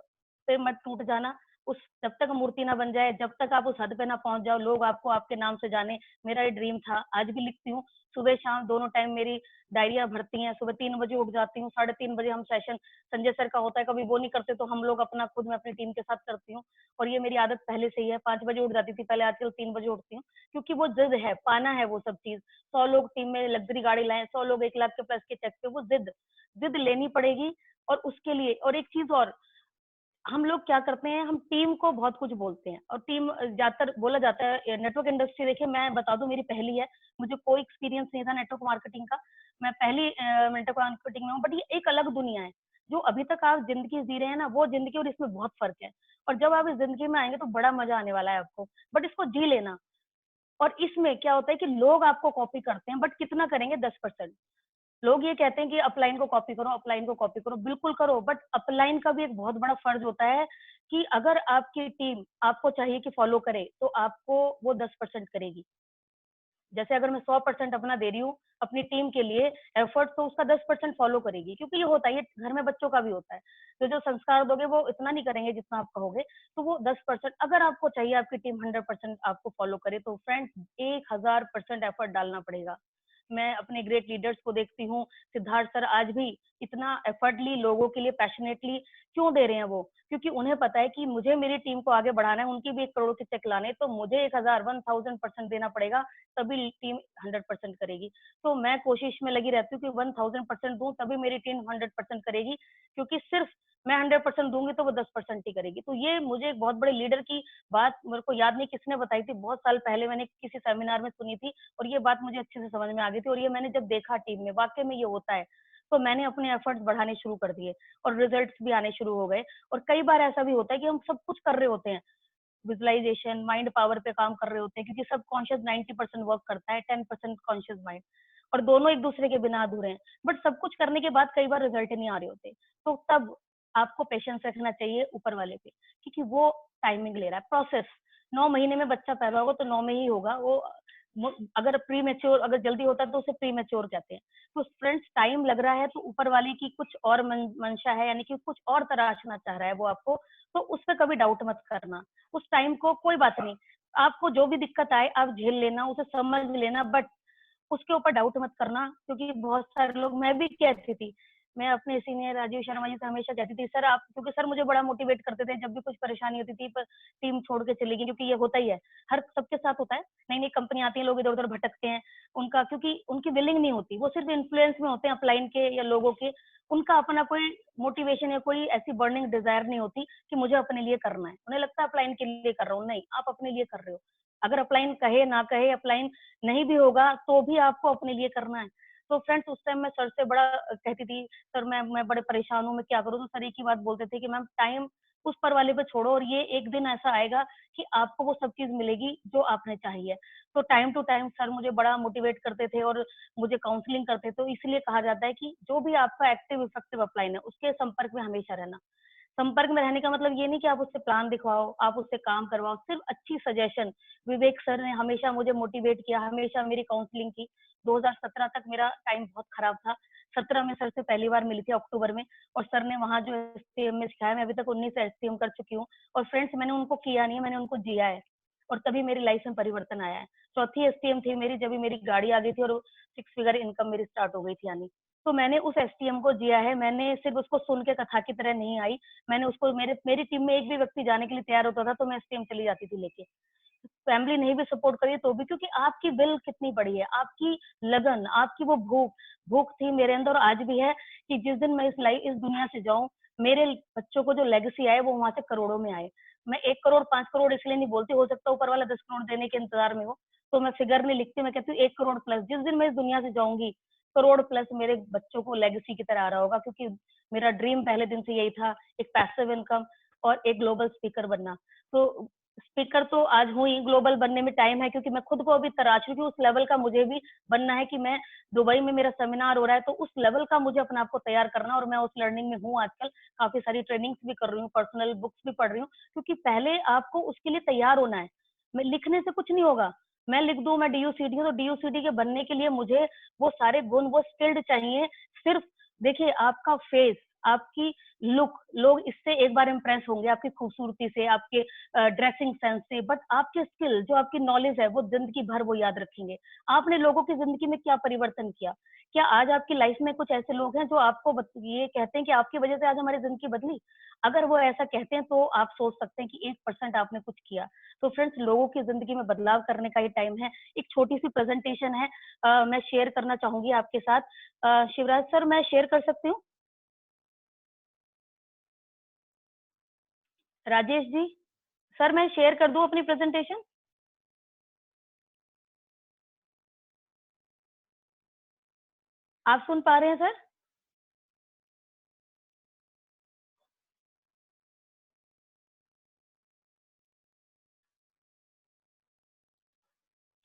पे मत टूट जाना। उस जब तक मूर्ति ना बन जाए, जब तक आप उस हद पे ना पहुंच जाओ, लोग आपको आपके नाम से जाने। मेरा ये ड्रीम था, आज भी लिखती हूँ। सुबह शाम दोनों टाइम मेरी डायरिया भरती हैं। सुबह 3 बजे उठ जाती हूँ, 3:30 बजे हम सेशन संजय सर का होता है, कभी वो नहीं करते तो हम लोग अपना खुद मैं अपनी टीम के साथ करती हूँ। और ये मेरी आदत पहले से ही है। 5 बजे उठ जाती थी पहले, आजकल 3 बजे उठती हूँ, क्योंकि वो जिद है, पाना है वो सब चीज। 100 लोग टीम में लग्जरी गाड़ी लाए, 100 लोग 1 लाख के प्लस के चेक पे, वो जिद लेनी पड़ेगी। और उसके लिए और एक चीज और, हम लोग क्या करते हैं, हम टीम को बहुत कुछ बोलते हैं, और टीम ज्यादातर बोला जाता है। नेटवर्क इंडस्ट्री देखिए, मैं बता दूं मेरी पहली है, मुझे कोई एक्सपीरियंस नहीं था नेटवर्क मार्केटिंग का, मैं पहली नेटवर्क मार्केटिंग में हूँ। बट ये एक अलग दुनिया है। जो अभी तक आप जिंदगी जी रहे हैं ना, वो जिंदगी और इसमें बहुत फर्क है। और जब आप इस जिंदगी में आएंगे तो बड़ा मजा आने वाला है आपको, बट इसको जी लेना। और इसमें क्या होता है कि लोग आपको कॉपी करते हैं, बट कितना करेंगे? 10%। लोग ये कहते हैं कि अपलाइन को कॉपी करो, अपलाइन को कॉपी करो, बिल्कुल करो, बट अपलाइन का भी एक बहुत बड़ा फर्ज होता है कि अगर आपकी टीम आपको चाहिए कि फॉलो करे, तो आपको वो 10% करेगी। जैसे अगर मैं 100% अपना दे रही हूँ अपनी टीम के लिए एफर्ट, तो उसका 10% फॉलो करेगी, क्योंकि ये होता है, ये घर में बच्चों का भी होता है। तो जो संस्कार दोगे वो इतना नहीं करेंगे जितना आप कहोगे, तो वो 10%। अगर आपको चाहिए आपकी टीम 100% आपको फॉलो करे, तो फ्रेंड्स 1000% एफर्ट डालना पड़ेगा। मैं अपने ग्रेट लीडर्स को देखती हूँ, सिद्धार्थ सर आज भी इतना एफर्टली लोगों के लिए पैशनेटली क्यों दे रहे हैं वो, क्योंकि उन्हें पता है कि मुझे मेरी टीम को आगे बढ़ाना है, उनकी भी 1 करोड़ के चेक लाने, तो मुझे 1000% देना पड़ेगा, तभी टीम 100% करेगी। तो मैं कोशिश में लगी रहती हूँ कि 1000% दूं, तभी मेरी टीम 100% करेगी, क्योंकि सिर्फ मैं 100% दूंगी तो वो 10% ही करेगी। तो ये मुझे एक बहुत बड़े लीडर की बात, मेरे को याद नहीं किसने बताई थी, बहुत साल पहले मैंने किसी सेमिनार में सुनी थी, और ये बात मुझे अच्छे से समझ में आ गई थी। और ये मैंने जब देखा टीम में, वाकई में ये होता है, तो मैंने अपने एफर्ट्स बढ़ाने शुरू कर दिए और रिजल्ट्स भी आने शुरू हो गए। और कई बार ऐसा भी होता है कि हम सब कुछ कर रहे होते हैं, विजुअलाइजेशन, माइंड पावर पे काम कर रहे होते हैं, क्योंकि सब कॉन्शियस 90% वर्क करता है, 10% कॉन्शियस माइंड, और दोनों एक दूसरे के बिना अधूरे हैं। बट सब कुछ करने के बाद कई बार रिजल्ट नहीं आ रहे होते, तो तब आपको पेशेंस रखना चाहिए ऊपर वाले पे, क्योंकि वो टाइमिंग ले रहा है। प्रोसेस 9 महीने में बच्चा पैदा होगा तो 9 में ही होगा वो। अगर प्री मेच्योर, अगर जल्दी होता है तो उसे प्री मेच्योर कहते हैं। तो फ्रेंड्स, टाइम लग रहा है तो ऊपर वाले की कुछ और मंशा है, यानी कि कुछ और तराशना चाह रहा है वो आपको, तो उस पर कभी डाउट मत करना। उस टाइम को कोई बात नहीं, आपको जो भी दिक्कत आए आप झेल लेना, उसे समझ लेना, बट उसके ऊपर डाउट मत करना। क्योंकि बहुत सारे लोग, मैं भी कहती थी, मैं अपने सीनियर राजीव शर्मा जी से हमेशा कहती थी, सर आप, क्योंकि सर मुझे बड़ा मोटिवेट करते थे जब भी कुछ परेशानी होती थी, पर टीम छोड़ के चली गई, क्योंकि ये होता ही है, हर सबके साथ होता है। नई नई कंपनी आती है, लोग इधर उधर भटकते हैं, उनका क्योंकि उनकी विलिंग नहीं होती, वो सिर्फ इन्फ्लुएंस में होते हैं अपलाइन के या लोगों के, उनका अपना कोई मोटिवेशन या कोई ऐसी बर्निंग डिजायर नहीं होती कि मुझे अपने लिए करना है। उन्हें लगता है अपलाइन के लिए कर रहा हूँ, नहीं, आप अपने लिए कर रहे हो। अगर अपलाइन कहे ना कहे, अपलाइन नहीं भी होगा तो भी आपको अपने लिए करना है। तो फ्रेंड्स, उस टाइम मैं सर से बड़ा कहती थी, सर मैं बड़े परेशान हूँ, मैं क्या करूँ? तो सर एक ही बात बोलते थे कि मैम, टाइम उस पर वाले पे छोड़ो, और ये एक दिन ऐसा आएगा कि आपको वो सब चीज मिलेगी जो आपने चाहिए। तो टाइम टू टाइम सर मुझे बड़ा मोटिवेट करते थे और मुझे काउंसलिंग करते थे। तो इसलिए कहा जाता है कि जो भी आपका एक्टिव इफेक्टिव अपलाइन है, उसके संपर्क में हमेशा रहना। संपर्क में रहने का मतलब ये नहीं कि आप उससे प्लान दिखवाओ, आप उससे काम करवाओ, सिर्फ अच्छी सजेशन। विवेक सर ने हमेशा मुझे मोटिवेट किया, हमेशा मेरी काउंसलिंग की। 2017 तक मेरा टाइम बहुत खराब था। 17 में सर से पहली बार मिली थी अक्टूबर में, और सर ने वहां जो एसटीएम में सिखाया, मैं अभी तक 19 एसटीएम कर चुकी हूँ। और फ्रेंड्स, मैंने उनको किया नहीं है, मैंने उनको जिया है, और तभी मेरी लाइफ में परिवर्तन आया है। चौथी एसटीएम थी मेरी, जब मेरी गाड़ी आ गई थी और 6 फिगर इनकम मेरी स्टार्ट हो गई थी आनी। तो मैंने उस एसटीएम को जिया है, मैंने सिर्फ उसको सुन के कथा की तरह नहीं आई, मैंने उसको, मेरी टीम में एक भी व्यक्ति जाने के लिए तैयार होता था तो मैं एसटीएम चली जाती थी लेके। फैमिली नहीं भी सपोर्ट करी तो भी, क्योंकि आपकी विल कितनी बड़ी है, आपकी लगन, आपकी वो भूख थी मेरे अंदर, और आज भी है, कि जिस दिन मैं इस दुनिया से जाऊं, मेरे बच्चों को जो लेगेसी आए वो वहां से करोड़ों में आए। मैं 1 करोड़ 5 करोड़ इसलिए नहीं बोलती, हो सकता है ऊपर वाला 10 करोड़ देने के इंतजार में हो, तो मैं फिगर नहीं लिखती, मैं कहती हूँ 1 करोड़ प्लस। जिस दिन मैं इस दुनिया से जाऊंगी, करोड़ प्लस मेरे बच्चों को लेगेसी की तरह आ रहा होगा, क्योंकि मेरा ड्रीम पहले दिन से यही था, एक पैसिव इनकम और एक ग्लोबल स्पीकर बनना। तो स्पीकर तो आज हूँ ही, ग्लोबल बनने में टाइम है, क्योंकि मैं खुद को अभी तराश रही हूँ, उस लेवल का मुझे भी बनना है कि मैं दुबई में मेरा सेमिनार हो रहा है, तो उस लेवल का मुझे अपने आप को तैयार करना, और मैं उस लर्निंग में हूँ आजकल। काफी सारी ट्रेनिंग्स भी कर रही हूँ, पर्सनल बुक्स भी पढ़ रही हूँ, क्योंकि पहले आपको उसके लिए तैयार होना है। मैं लिखने से कुछ नहीं होगा, मैं लिख दूं मैं DUCD हूँ, तो DUCD के बनने के लिए मुझे वो सारे गुण, वो स्किल्ड चाहिए। सिर्फ देखिए, आपका फेस, आपकी लुक, लोग इससे एक बार इंप्रेस होंगे, आपकी खूबसूरती से, आपके ड्रेसिंग सेंस से, बट आपके स्किल, जो आपकी नॉलेज है, वो जिंदगी भर वो याद रखेंगे। आपने लोगों की जिंदगी में क्या परिवर्तन किया? क्या आज आपकी लाइफ में कुछ ऐसे लोग हैं जो आपको ये कहते हैं कि आपकी वजह से आज हमारी जिंदगी बदली? अगर वो ऐसा कहते हैं तो आप सोच सकते हैं कि 1% आपने कुछ किया। तो फ्रेंड्स, लोगों की जिंदगी में बदलाव करने का ये टाइम है। एक छोटी सी प्रेजेंटेशन है, मैं शेयर करना चाहूंगी आपके साथ। शिवराज सर, मैं शेयर कर सकती हूँ? राजेश जी, सर मैं शेयर कर दूं अपनी प्रेजेंटेशन? आप सुन पा रहे हैं सर?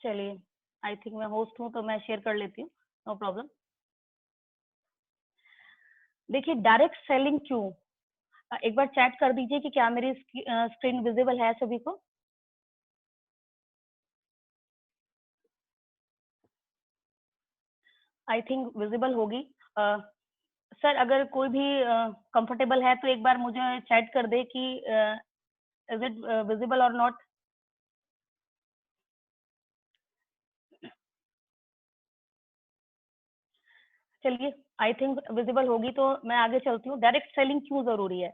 चलिए, आई थिंक मैं होस्ट हूं तो मैं शेयर कर लेती हूँ, नो प्रॉब्लम। देखिए, डायरेक्ट सेलिंग क्यों, एक बार चैट कर दीजिए कि क्या मेरी स्क्रीन विजिबल है सभी को? आई थिंक विजिबल होगी। सर, अगर कोई भी कंफर्टेबल है तो एक बार मुझे चैट कर दे कि इज इट विजिबल और नॉट। चलिए, आई थिंक विजिबल होगी तो मैं आगे चलती हूँ। डायरेक्ट सेलिंग क्यों जरूरी है?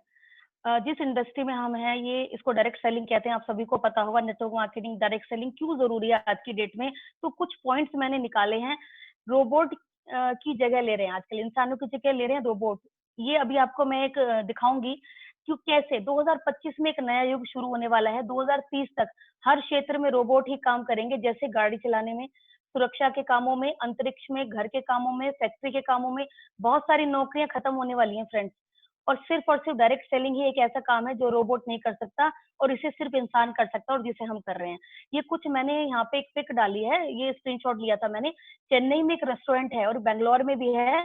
जिस इंडस्ट्री में हम हैं, ये इसको डायरेक्ट सेलिंग कहते हैं, आप सभी को पता होगा। नेटवर्क मार्केटिंग, डायरेक्ट सेलिंग क्यों जरूरी है आज की डेट में? तो कुछ पॉइंट्स मैंने निकाले हैं। रोबोट की जगह ले रहे हैं आजकल, इंसानों की जगह ले रहे हैं रोबोट। ये अभी आपको मैं एक दिखाऊंगी कि कैसे 2025 में एक नया युग शुरू होने वाला है। 2030 तक हर क्षेत्र में रोबोट ही काम करेंगे, जैसे गाड़ी चलाने में, सुरक्षा के कामों में, अंतरिक्ष में, घर के कामों में, फैक्ट्री के कामों में। बहुत सारी नौकरियां खत्म होने वाली हैं फ्रेंड्स। और सिर्फ डायरेक्ट सेलिंग ही एक ऐसा काम है जो रोबोट नहीं कर सकता, और इसे सिर्फ इंसान कर सकता है, और जिसे हम कर रहे हैं। ये कुछ मैंने यहाँ पे एक पिक डाली है, ये स्क्रीनशॉट लिया था मैंने। चेन्नई में एक रेस्टोरेंट है और बेंगलोर में भी है,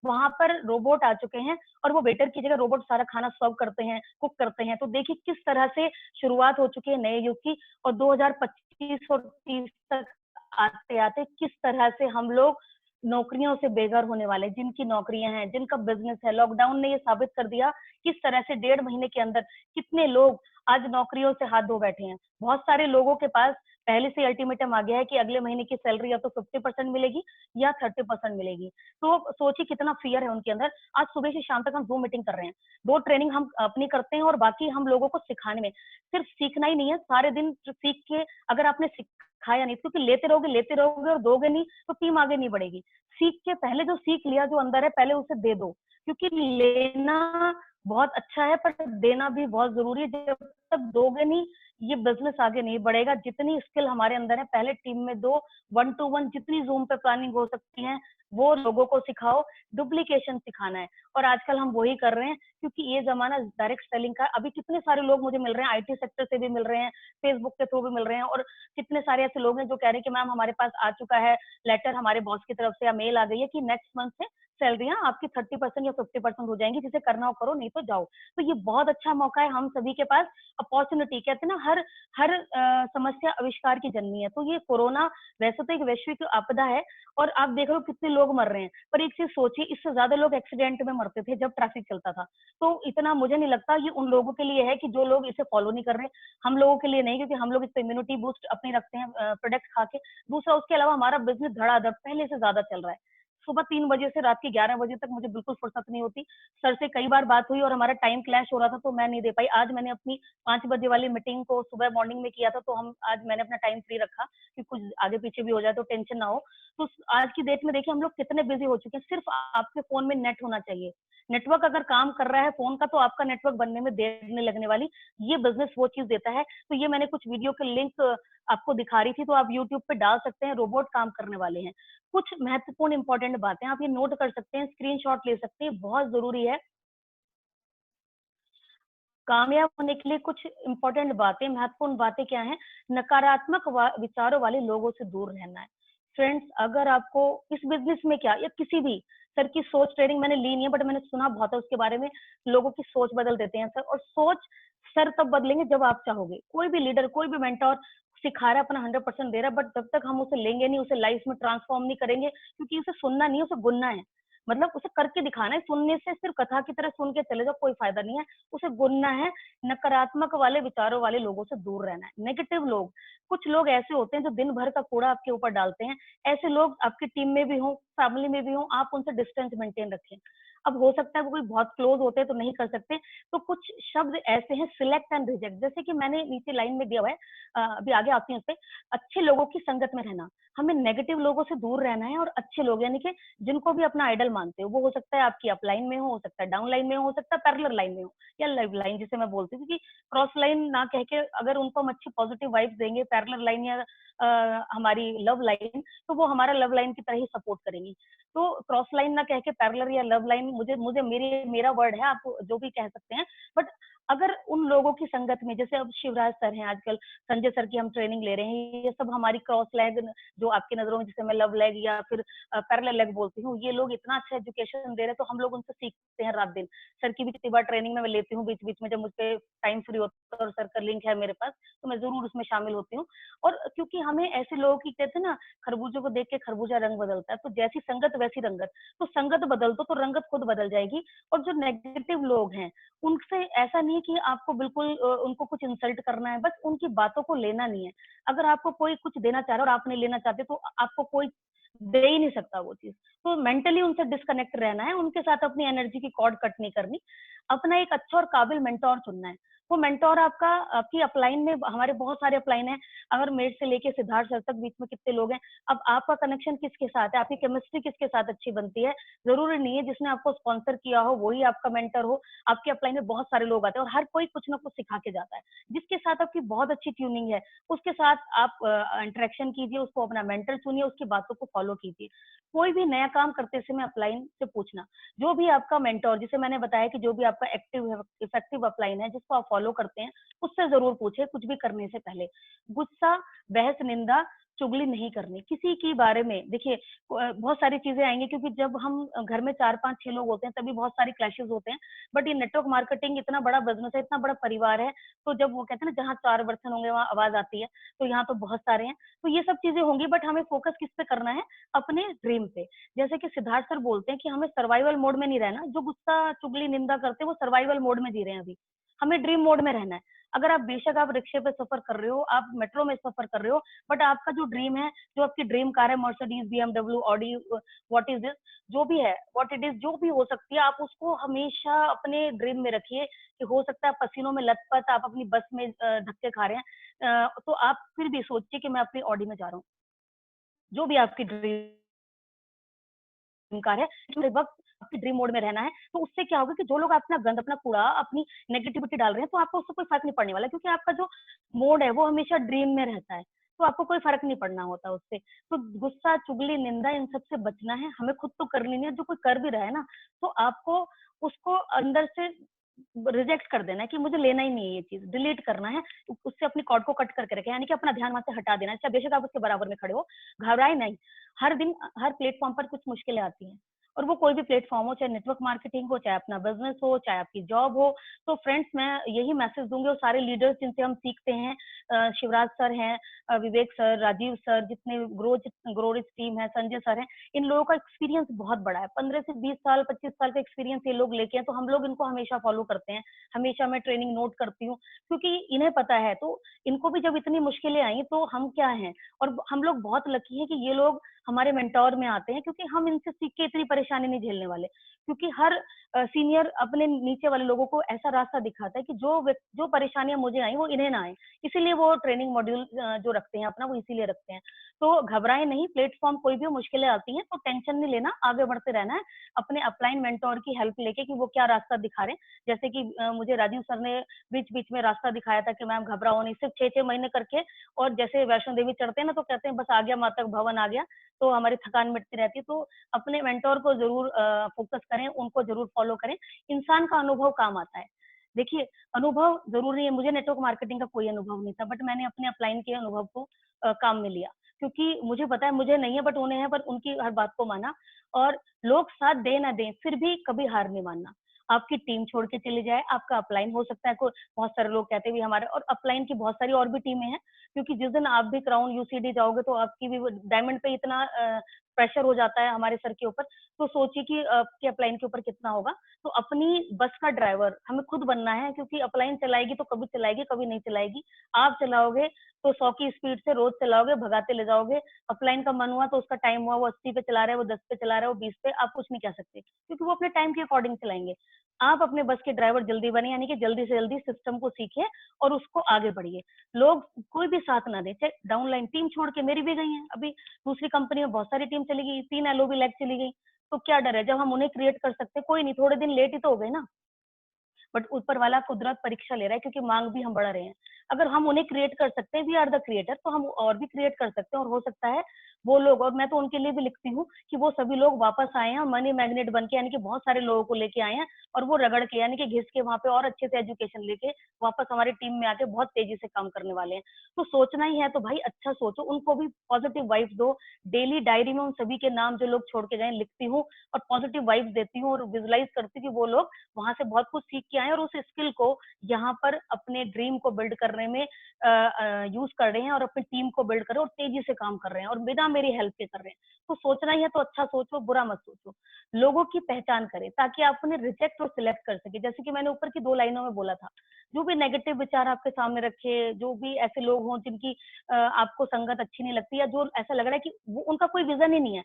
वहां पर रोबोट आ चुके हैं, और वो वेटर की जगह रोबोट सारा खाना सर्व करते हैं, कुक करते हैं। तो देखिए किस तरह से शुरुआत हो चुकी है नए युग की, और 2025 और 30 तक आते आते किस तरह से हम लोग नौकरियों से बेघर होने वाले, जिनकी नौकरियां हैं, जिनका बिजनेस है। लॉकडाउन ने ये साबित कर दिया किस तरह से 1.5 महीने के अंदर कितने लोग आज नौकरियों से हाथ धो बैठे हैं। बहुत सारे लोगों के पास पहले से अल्टीमेटम आ गया है कि अगले महीने की सैलरी या तो 50% मिलेगी या 30% मिलेगी। तो सोचिए कितना फियर है उनके अंदर। आज सुबह से शाम तक हम 2 मीटिंग कर रहे हैं, 2 ट्रेनिंग हम अपनी करते हैं, और बाकी हम लोगों को सिखाने में। सिर्फ सीखना ही नहीं है, सारे दिन सीख के अगर आपने सिखाया नहीं, क्योंकि लेते रहोगे और दोगे नहीं तो टीम आगे नहीं बढ़ेगी। सीख के पहले जो सीख लिया, जो अंदर है, पहले उसे दे दो, क्योंकि लेना बहुत अच्छा है पर देना भी बहुत जरूरी है। जब तक दोगे नहीं, ये बिजनेस आगे नहीं बढ़ेगा। जितनी स्किल हमारे अंदर है, पहले टीम में दो, 1 to 1 जितनी जूम पे प्लानिंग हो सकती है वो लोगों को सिखाओ। डुप्लीकेशन सिखाना है, और आजकल हम वही कर रहे हैं, क्योंकि ये जमाना डायरेक्ट सेलिंग का। अभी कितने सारे लोग मुझे मिल रहे हैं, IT सेक्टर से भी मिल रहे हैं, फेसबुक के थ्रू भी मिल रहे हैं, और कितने सारे ऐसे लोग हैं जो कह रहे हैं कि मैम हमारे पास आ चुका है लेटर, हमारे बॉस की तरफ से या मेल आ गई है कि नेक्स्ट मंथ से सैलरियां आपकी 30% या 50% हो जाएंगी, जिसे करना हो करो, नहीं तो जाओ। तो ये बहुत अच्छा मौका है हम सभी के पास। अपॉर्चुनिटी, कहते हैं ना, हर समस्या आविष्कार की जननी है। तो ये कोरोना वैसे तो एक वैश्विक आपदा है, और आप देख रहे हो कितने लोग मर रहे हैं, पर एक चीज सोचिए, इससे ज्यादा लोग एक्सीडेंट में मरते थे जब ट्रैफिक चलता था। तो इतना मुझे नहीं लगता ये उन लोगों के लिए है कि जो लोग इसे फॉलो नहीं कर रहे। हम लोगों के लिए नहीं, क्योंकि हम लोग इस पे इम्यूनिटी बूस्ट अपनी रखते हैं प्रोडक्ट खा के। दूसरा, उसके अलावा हमारा बिजनेस धड़ाधड़ पहले से ज्यादा चल रहा है। सुबह 3 बजे से रात के 11 बजे तक मुझे बिल्कुल फुर्सत नहीं होती। सर से कई बार बात हुई और हमारा टाइम क्लैश हो रहा था, तो मैं नहीं दे पाई। आज मैंने अपनी 5 बजे वाली मीटिंग को सुबह मॉर्निंग में किया था, तो आज मैंने अपना टाइम फ्री रखा कि कुछ आगे पीछे भी हो जाए तो टेंशन ना हो। तो आज की डेट में देखिए हम लोग कितने बिजी हो चुके हैं। सिर्फ आपके फोन में नेट होना चाहिए। नेटवर्क अगर काम कर रहा है फोन का, तो आपका नेटवर्क बनने में देर नहीं लगने वाली। ये बिजनेस वो चीज देता है। तो ये मैंने कुछ वीडियो के लिंक आपको दिखा रही थी, तो आप यूट्यूब पे डाल सकते हैं। रोबोट काम करने वाले हैं। कुछ महत्वपूर्ण इंपॉर्टेंट बातें आप ये नोट कर सकते हैं, स्क्रीनशॉट ले सकते हैं, बहुत जरूरी है। कामयाब होने के लिए कुछ इंपॉर्टेंट बातें, महत्वपूर्ण बातें क्या हैं? नकारात्मक विचारों वाले लोगों से दूर रहना है। फ्रेंड्स, अगर आपको इस बिजनेस में क्या या किसी भी, सर की सोच ट्रेनिंग मैंने ली नहीं है, बट मैंने सुना बहुत है उसके बारे में। लोगों की सोच बदल देते हैं सर, और सोच सर तब बदलेंगे जब आप चाहोगे। कोई भी लीडर, कोई भी मेंटोर सिखा रहा है, अपना 100% दे रहा है, बट जब तक हम उसे लेंगे नहीं, उसे लाइफ में ट्रांसफॉर्म नहीं करेंगे, क्योंकि उसे सुनना नहीं है, उसे गुनना है। मतलब उसे करके दिखाना है। सुनने से सिर्फ कथा की तरह सुन के चले जाओ, कोई फायदा नहीं है। उसे गुनना है। नकारात्मक वाले विचारों वाले लोगों से दूर रहना है। नेगेटिव लोग, कुछ लोग ऐसे होते हैं जो दिन भर का कूड़ा आपके ऊपर डालते हैं। ऐसे लोग आपकी टीम में भी हो, फैमिली में भी हो, आप उनसे डिस्टेंस मेंटेन रखें। अब हो सकता है वो कोई बहुत क्लोज होते हैं तो नहीं कर सकते, तो कुछ शब्द ऐसे हैं, सिलेक्ट एंड रिजेक्ट। जैसे कि मैंने नीचे लाइन में दिया हुआ है, अभी आगे आती हूँ उस पे। अच्छे लोगों की संगत में रहना, हमें नेगेटिव लोगों से दूर रहना है। और अच्छे लोग यानी कि जिनको भी अपना आइडल मानते हो, वो हो सकता है आपकी अपलाइन में हो सकता है डाउन लाइन में हो सकता है पैरेलल लाइन में हो, या लाइव लाइन जिसे मैं बोलती हूँ। क्योंकि क्रॉस लाइन ना कह के अगर उनको हम अच्छी पॉजिटिव वाइब्स देंगे, पैरेलल लाइन या हमारी लव लाइन, तो वो हमारा लव लाइन की तरह ही सपोर्ट करेंगी। तो क्रॉस लाइन ना कह के पैरेलल या लव लाइन, मुझे मुझे मेरा वर्ड है, आप जो भी कह सकते हैं। बट अगर उन लोगों की संगत में, जैसे अब शिवराज सर हैं, आजकल संजय सर की हम ट्रेनिंग ले रहे हैं, ये सब हमारी क्रॉस लेग, जो आपकी नजरों में जिसे मैं लव लेग या फिर पैरेलल लेग बोलती हूँ, ये लोग इतना अच्छा एजुकेशन दे रहे हैं, तो हम लोग उनसे सीखते हैं रात दिन। सर की भी कितनी बार ट्रेनिंग में मैं लेती हूँ, बीच बीच में जब मुझे टाइम फ्री होता है और सर का लिंक है मेरे पास, तो मैं जरूर उसमें शामिल होती हूँ। और क्योंकि हमें ऐसे लोगों की, कहते हैं ना, खरबूजों को देख के खरबूजा रंग बदलता है, तो जैसी संगत वैसी रंगत। तो संगत बदल दो तो रंगत खुद बदल जाएगी। और जो नेगेटिव लोग हैं, उनसे ऐसा नहीं है कि आपको बिल्कुल उनको कुछ इंसल्ट करना है, बस उनकी बातों को लेना नहीं है। अगर आपको कोई कुछ देना चाह रहा है और आप नहीं लेना चाहते, तो आपको कोई दे ही नहीं सकता वो चीज। तो मेंटली उनसे डिस्कनेक्ट रहना है, उनके साथ अपनी एनर्जी की कॉर्ड कट नहीं करनी। अपना एक अच्छा और काबिल मेंटोर चुनना है। वो मेंटोर आपका, आपकी अपलाइन में हमारे बहुत सारे अपलाइन है, अगर मेरे से लेके सिद्धार्थ सर तक बीच में कितने लोग हैं। अब आपका कनेक्शन किसके साथ है, आपकी केमिस्ट्री किसके साथ अच्छी बनती है, जरूरी नहीं है जिसने आपको स्पॉन्सर किया हो वही आपका मेंटर हो। आपके अपलाइन में बहुत सारे लोग आते हैं और हर कोई कुछ ना कुछ सिखा के जाता है। जिसके साथ आपकी बहुत अच्छी ट्यूनिंग है, उसके साथ आप इंटरेक्शन कीजिए, उसको अपना मेंटर चुनिए, उसकी बातों को फॉलो कीजिए। कोई भी नया काम करते समय अपलाइन से पूछना, जो भी आपका मेंटोर, जिसे मैंने बताया कि जो भी आपका एक्टिव इफेक्टिव अपलाइन है, जिसको आप फॉलो करते हैं, उससे जरूर पूछे कुछ भी करने से पहले। गुस्सा, बहस, निंदा, चुगली नहीं करनी किसी के बारे में। देखिए बहुत सारी चीजें आएंगी, क्योंकि जब हम घर में 4, 5, 6 लोग होते हैं, तभी बहुत सारी क्लैशेस होते हैं। बट ये नेटवर्क मार्केटिंग इतना बड़ा बिजनेस है, इतना बड़ा परिवार है, तो जब वो कहते हैं ना, जहाँ 4 बर्तन होंगे वहां आवाज आती है, तो यहाँ तो बहुत सारे हैं। तो ये सब चीजें होंगी, बट हमें फोकस किस पे करना है, अपने ड्रीम पे। जैसे कि सिद्धार्थ सर बोलते हैं कि हमें सर्वाइवल मोड में नहीं रहना। जो गुस्सा, चुगली, निंदा करते हैं, वो सर्वाइवल मोड में जी रहे हैं अभी। हमें ड्रीम मोड में रहना है। अगर आप बेशक आप रिक्शे पे सफर कर रहे हो, आप मेट्रो में सफर कर रहे हो, बट आपका जो ड्रीम है, जो आपकी ड्रीम कार है, Mercedes, BMW, Audi, what is this, जो भी है, व्हाट इट इज, जो भी हो सकती है, आप उसको हमेशा अपने ड्रीम में रखिए। कि हो सकता है पसीनों में लथपथ आप अपनी बस में धक्के खा रहे हैं, तो आप फिर भी सोचिए कि मैं अपनी ऑडी में जा रहा हूँ। जो भी आपकी ड्रीम कार है, वक्त आपके ड्रीम मोड में रहना है। तो उससे क्या होगा कि जो लोग अपना गंद, अपना कूड़ा, अपनी नेगेटिविटी डाल रहे हैं, तो आपको उससे कोई फर्क नहीं पड़ने वाला, क्योंकि आपका जो मोड है वो हमेशा ड्रीम में रहता है। तो आपको कोई फर्क नहीं पड़ना होता उससे। तो गुस्सा, चुगली, निंदा, इन सबसे बचना है। हमें खुद तो करनी नहीं है, जो कोई कर भी रहा है ना, तो आपको उसको अंदर से रिजेक्ट कर देना है कि मुझे लेना ही नहीं है, ये चीज डिलीट करना है। उससे अपनी कॉर्ड को कट करके रखें, यानी कि अपना ध्यान वहां से हटा देना है। चाहे बेशक आप उसके बराबर में खड़े हो, घबराए नहीं। हर दिन हर प्लेटफॉर्म पर कुछ मुश्किलें आती हैं, और वो कोई भी प्लेटफॉर्म हो, चाहे नेटवर्क मार्केटिंग हो, चाहे अपना बिजनेस हो, चाहे आपकी जॉब हो। तो फ्रेंड्स, मैं यही मैसेज दूंगी, वो सारे लीडर्स जिनसे हम सीखते हैं, शिवराज सर हैं, विवेक सर, राजीव सर, जितने ग्रोरिच टीम है, संजय सर हैं, इन लोगों का एक्सपीरियंस बहुत बड़ा है, 15 से 20 साल 25 साल का एक्सपीरियंस ये लोग लेके हैं। तो हम लोग इनको हमेशा फॉलो करते हैं, हमेशा मैं ट्रेनिंग नोट करती हूँ, क्योंकि इन्हें पता है। तो इनको भी जब इतनी मुश्किलें आई तो हम क्या हैं, और हम लोग बहुत लकी हैं कि ये लोग हमारे मेंटोर में आते हैं, क्योंकि हम इनसे सीख के इतनी परेशानी नहीं झेलने वाले। क्योंकि हर सीनियर अपने नीचे वाले लोगों को ऐसा रास्ता दिखाता है कि जो परेशानियां मुझे आई वो इन्हें ना आए, इसीलिए वो ट्रेनिंग मॉड्यूल जो रखते हैं अपना, वो इसीलिए रखते हैं। तो घबराए नहीं, प्लेटफॉर्म कोई भी मुश्किलें आती हैं तो टेंशन नहीं लेना, आगे बढ़ते रहना है, अपने अपलाइन मेंटोर की हेल्प लेके कि वो क्या रास्ता दिखा रहे हैं। जैसे कि मुझे राजीव सर ने बीच बीच में रास्ता दिखाया था कि मैम घबराओ नहीं, सिर्फ 6 महीने करके, और जैसे वैष्णो देवी चढ़ते हैं ना तो कहते हैं बस आ गया माता का भवन आ गया, तो हमारी थकान मिटती रहती है। तो अपने मेंटोर को जरूर फोकस करें, उनको जरूर फॉलो करें, इंसान का अनुभव काम आता है। देखिए, अनुभव जरूरी है, मुझे नेटवर्क मार्केटिंग का कोई अनुभव नहीं था, बट मैंने अपने अपलाइन के अनुभव को काम में लिया, क्योंकि मुझे पता है मुझे नहीं है बट उन्हें है, पर उनकी हर बात को माना। और लोग साथ दे ना दें, फिर भी कभी हार नहीं मानना। आपकी टीम छोड़ के चली जाए, आपका अपलाइन हो सकता है, कोई बहुत सारे लोग कहते भी हमारे, और अपलाइन की बहुत सारी और भी टीमें हैं, क्योंकि जिस दिन आप भी क्राउन यूसीडी जाओगे तो आपकी भी डायमंड पे इतना प्रेशर हो जाता है हमारे सर के ऊपर, तो सोचिए कि आपके अपलाइन के ऊपर कितना होगा। तो अपनी बस का ड्राइवर हमें खुद बनना है, क्योंकि अपलाइन चलाएगी तो कभी चलाएगी, कभी नहीं चलाएगी। आप चलाओगे तो 100 की स्पीड से रोज चलाओगे, भगाते ले जाओगे। अपलाइन का मन हुआ तो उसका टाइम हुआ, वो 80 पे चला रहा है, वो 10 पे चला रहा है, वो 20 पे, आप कुछ नहीं कह सकते, क्योंकि वो अपने टाइम के अकॉर्डिंग चलाएंगे। आप अपने बस के ड्राइवर जल्दी बने, यानी कि जल्दी से जल्दी सिस्टम को सीखे और उसको आगे बढ़िए। लोग कोई भी साथ ना दे, चाहे डाउनलाइन टीम छोड़ के, मेरी भी गई है अभी दूसरी कंपनी में, बहुत सारी टीम चली गई, 3 एलओबी लैग चली गई, तो क्या डर है, जब हम उन्हें क्रिएट कर सकते, कोई नहीं, थोड़े दिन लेट ही तो हो गए ना, बट ऊपर वाला कुदरत परीक्षा ले रहा है, क्योंकि मांग भी हम बढ़ रहे हैं। अगर हम उन्हें क्रिएट कर सकते हैं, वी आर द क्रिएटर, तो हम और भी क्रिएट कर सकते हैं, और हो सकता है वो लोग, और मैं तो उनके लिए भी लिखती हूँ कि वो सभी लोग वापस आए हैं मनी मैग्नेट बन के, यानी कि बहुत सारे लोगों को लेके आए हैं, और वो रगड़ के, यानी कि घिस के वहां पे और अच्छे से एजुकेशन लेके वापस हमारी टीम में आके बहुत तेजी से काम करने वाले हैं। तो सोचना ही है तो भाई अच्छा सोचो, उनको भी पॉजिटिव वाइब्स दो। डेली डायरी में उन सभी के नाम जो लोग छोड़ के गए लिखती हूँ, और पॉजिटिव वाइब्स देती हूँ, और विजुलाइज करती हूँ कि वो लोग वहां से बहुत कुछ सीख के आए और उस स्किल को यहाँ पर अपने ड्रीम को बिल्ड करने में यूज कर रहे हैं, और अपनी टीम को बिल्ड कर रहे हैं, और तेजी से काम कर रहे हैं, और बिना मेरी हेल्प के कर रहे हैं। तो सोचना ही है तो अच्छा सोचो, बुरा मत सोचो। लोगों की पहचान करें ताकि आप उन्हें रिजेक्ट और सिलेक्ट कर सके। जैसे कि मैंने ऊपर की 2 लाइनों में बोला था, जो भी नेगेटिव विचार आपके सामने रखे, जो भी ऐसे लोग हों जिनकी आपको संगत अच्छी नहीं लगती, या जो ऐसा लग रहा है कि वो उनका कोई विजन ही नहीं है,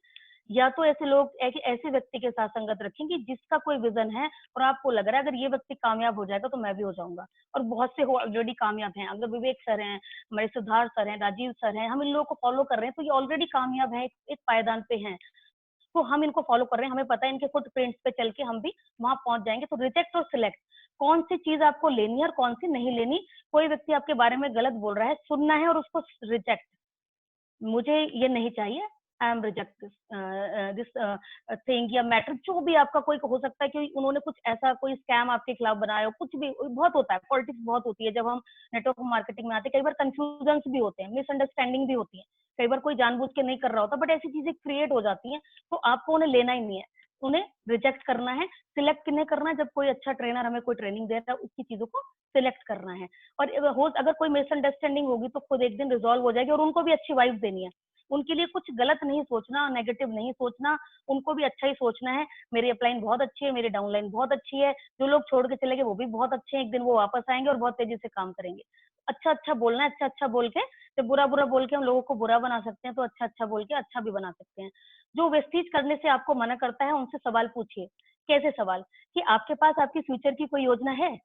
या तो ऐसे लोग ऐसे व्यक्ति के साथ संगत रखेंगे जिसका कोई विजन है, और आपको लग रहा है अगर ये व्यक्ति कामयाब हो जाएगा तो मैं भी हो जाऊंगा। और बहुत से ऑलरेडी कामयाब हैं, अगर विवेक सर हैं, हमारे सिद्धार्थ सर हैं, राजीव सर हैं, हम इन लोगों को फॉलो कर रहे हैं, तो ये ऑलरेडी कामयाब है, एक पायदान पे हैं, तो हम इनको फॉलो कर रहे हैं, हमें पता है इनके फुट प्रिंट्स पे चल के हम भी वहां पहुंच जाएंगे। तो रिजेक्ट और सिलेक्ट, कौन सी चीज आपको लेनी है और कौन सी नहीं लेनी। कोई व्यक्ति आपके बारे में गलत बोल रहा है, सुनना है और उसको रिजेक्ट, मुझे ये नहीं चाहिए, I am reject this thing या मैटर, जो भी आपका कोई हो सकता है कि उन्होंने कुछ ऐसा कोई स्कैम आपके खिलाफ बनाया हो, कुछ भी बहुत होता है, पॉलिटिक्स बहुत होती है जब हम नेटवर्क मार्केटिंग में आते हैं, कई बार कंफ्यूजन भी होते हैं, मिसअंडरस्टैंडिंग भी होती है, कई बार कोई जानबूझ के नहीं कर रहा होता, बट ऐसी चीजें क्रिएट हो जाती हैं, तो आपको उन्हें लेना ही नहीं है, उन्हें रिजेक्ट करना है। सिलेक्ट किन्हें करना है, जब कोई अच्छा ट्रेनर हमें कोई ट्रेनिंग दे रहा है, उसकी चीजों को सिलेक्ट करना है। और अगर कोई मिसअंडरस्टैंडिंग होगी तो खुद एक दिन रिजॉल्व हो जाएगी, और उनको भी अच्छी वाइफ देनी है, उनके लिए कुछ गलत नहीं सोचना, नेगेटिव नहीं सोचना, उनको भी अच्छा ही सोचना है। मेरी अपलाइन बहुत अच्छी है, मेरी डाउनलाइन बहुत अच्छी है, जो लोग छोड़ के चले गए वो भी बहुत अच्छे हैं, एक दिन वो वापस आएंगे और बहुत तेजी से काम करेंगे। अच्छा अच्छा बोलना है, अच्छा अच्छा बोल के, जब बुरा बुरा बोल के हम लोगों को बुरा बना सकते हैं, तो अच्छा अच्छा बोल के अच्छा भी बना सकते हैं। जो वेस्टीज करने से आपको मना करता है, उनसे सवाल पूछिए। कैसे सवाल? कि आपके पास आपकी फ्यूचर की कोई योजना है?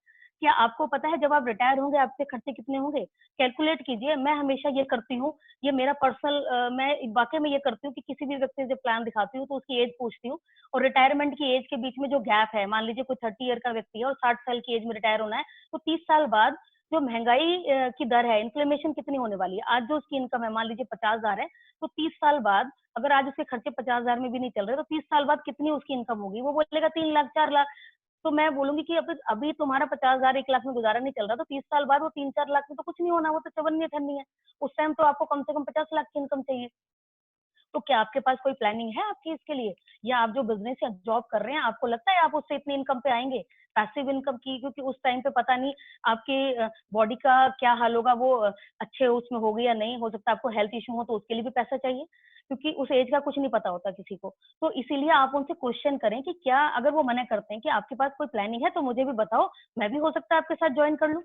क्या आपको पता है जब आप रिटायर होंगे आपके खर्चे कितने होंगे? कैलकुलेट कीजिए। मैं हमेशा ये करती हूँ, ये मेरा पर्सनल, मैं वाकई में ये करती हूँ कि किसी भी व्यक्ति से जब प्लान दिखाती हूँ तो उसकी एज पूछती हूँ, और रिटायरमेंट की एज के बीच में जो गैप है, मान लीजिए कोई 30 ईयर का व्यक्ति है और 60 साल की एज में रिटायर होना है, तो 30 साल बाद जो महंगाई की दर है, इन्फ्लेमेशन कितनी होने वाली है। आज जो उसकी इनकम है मान लीजिए 50,000 है, तो 30 साल बाद अगर आज उसके खर्चे 50,000 में भी नहीं चल रहे, तो 30 साल बाद कितनी उसकी इनकम होगी? वो बोलेगा 3 लाख 4 लाख। तो मैं बोलूंगी कि अभी तुम्हारा 50,000 1 लाख में गुजारा नहीं चल रहा, तो 30 साल बाद वो 3-4 लाख में तो कुछ नहीं होना, वो तो चवन्नी ठन्नी है। उस टाइम तो आपको कम से कम 50 लाख की इनकम चाहिए। तो क्या आपके पास कोई प्लानिंग है आपकी इसके लिए? या आप जो बिजनेस या जॉब कर रहे हैं, आपको लगता है आप उससे इतनी इनकम पे आएंगे, पैसिव इनकम की? क्योंकि उस टाइम पे पता नहीं आपके बॉडी का क्या हाल होगा, वो अच्छे उसमें होगी या नहीं, हो सकता है आपको हेल्थ इशू हो तो उसके लिए भी पैसा चाहिए, क्योंकि उस एज का कुछ नहीं पता होता किसी को। तो इसीलिए आप उनसे क्वेश्चन करें कि क्या, अगर वो मना करते हैं कि आपके पास कोई प्लानिंग है तो मुझे भी बताओ, मैं भी हो सकता है आपके साथ ज्वाइन कर लूं।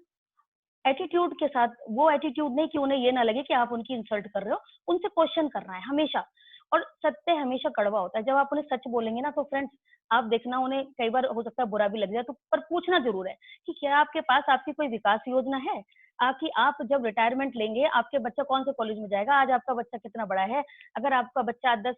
एटीट्यूड के साथ, वो एटीट्यूड नहीं कि उन्हें ये ना लगे कि आप उनकी इंसल्ट कर रहे हो, उनसे क्वेश्चन करना है हमेशा। और सत्य हमेशा कड़वा होता है, जब आप उन्हें सच बोलेंगे ना तो फ्रेंड्स, आप देखना उन्हें कई बार हो सकता है बुरा भी लग जाए, तो पर पूछना जरूर है कि क्या आपके पास आपकी कोई विकास योजना है, कि आप जब रिटायरमेंट लेंगे आपके बच्चा कौन से कॉलेज में जाएगा, आज आपका बच्चा कितना बड़ा है, अगर आपका बच्चा 10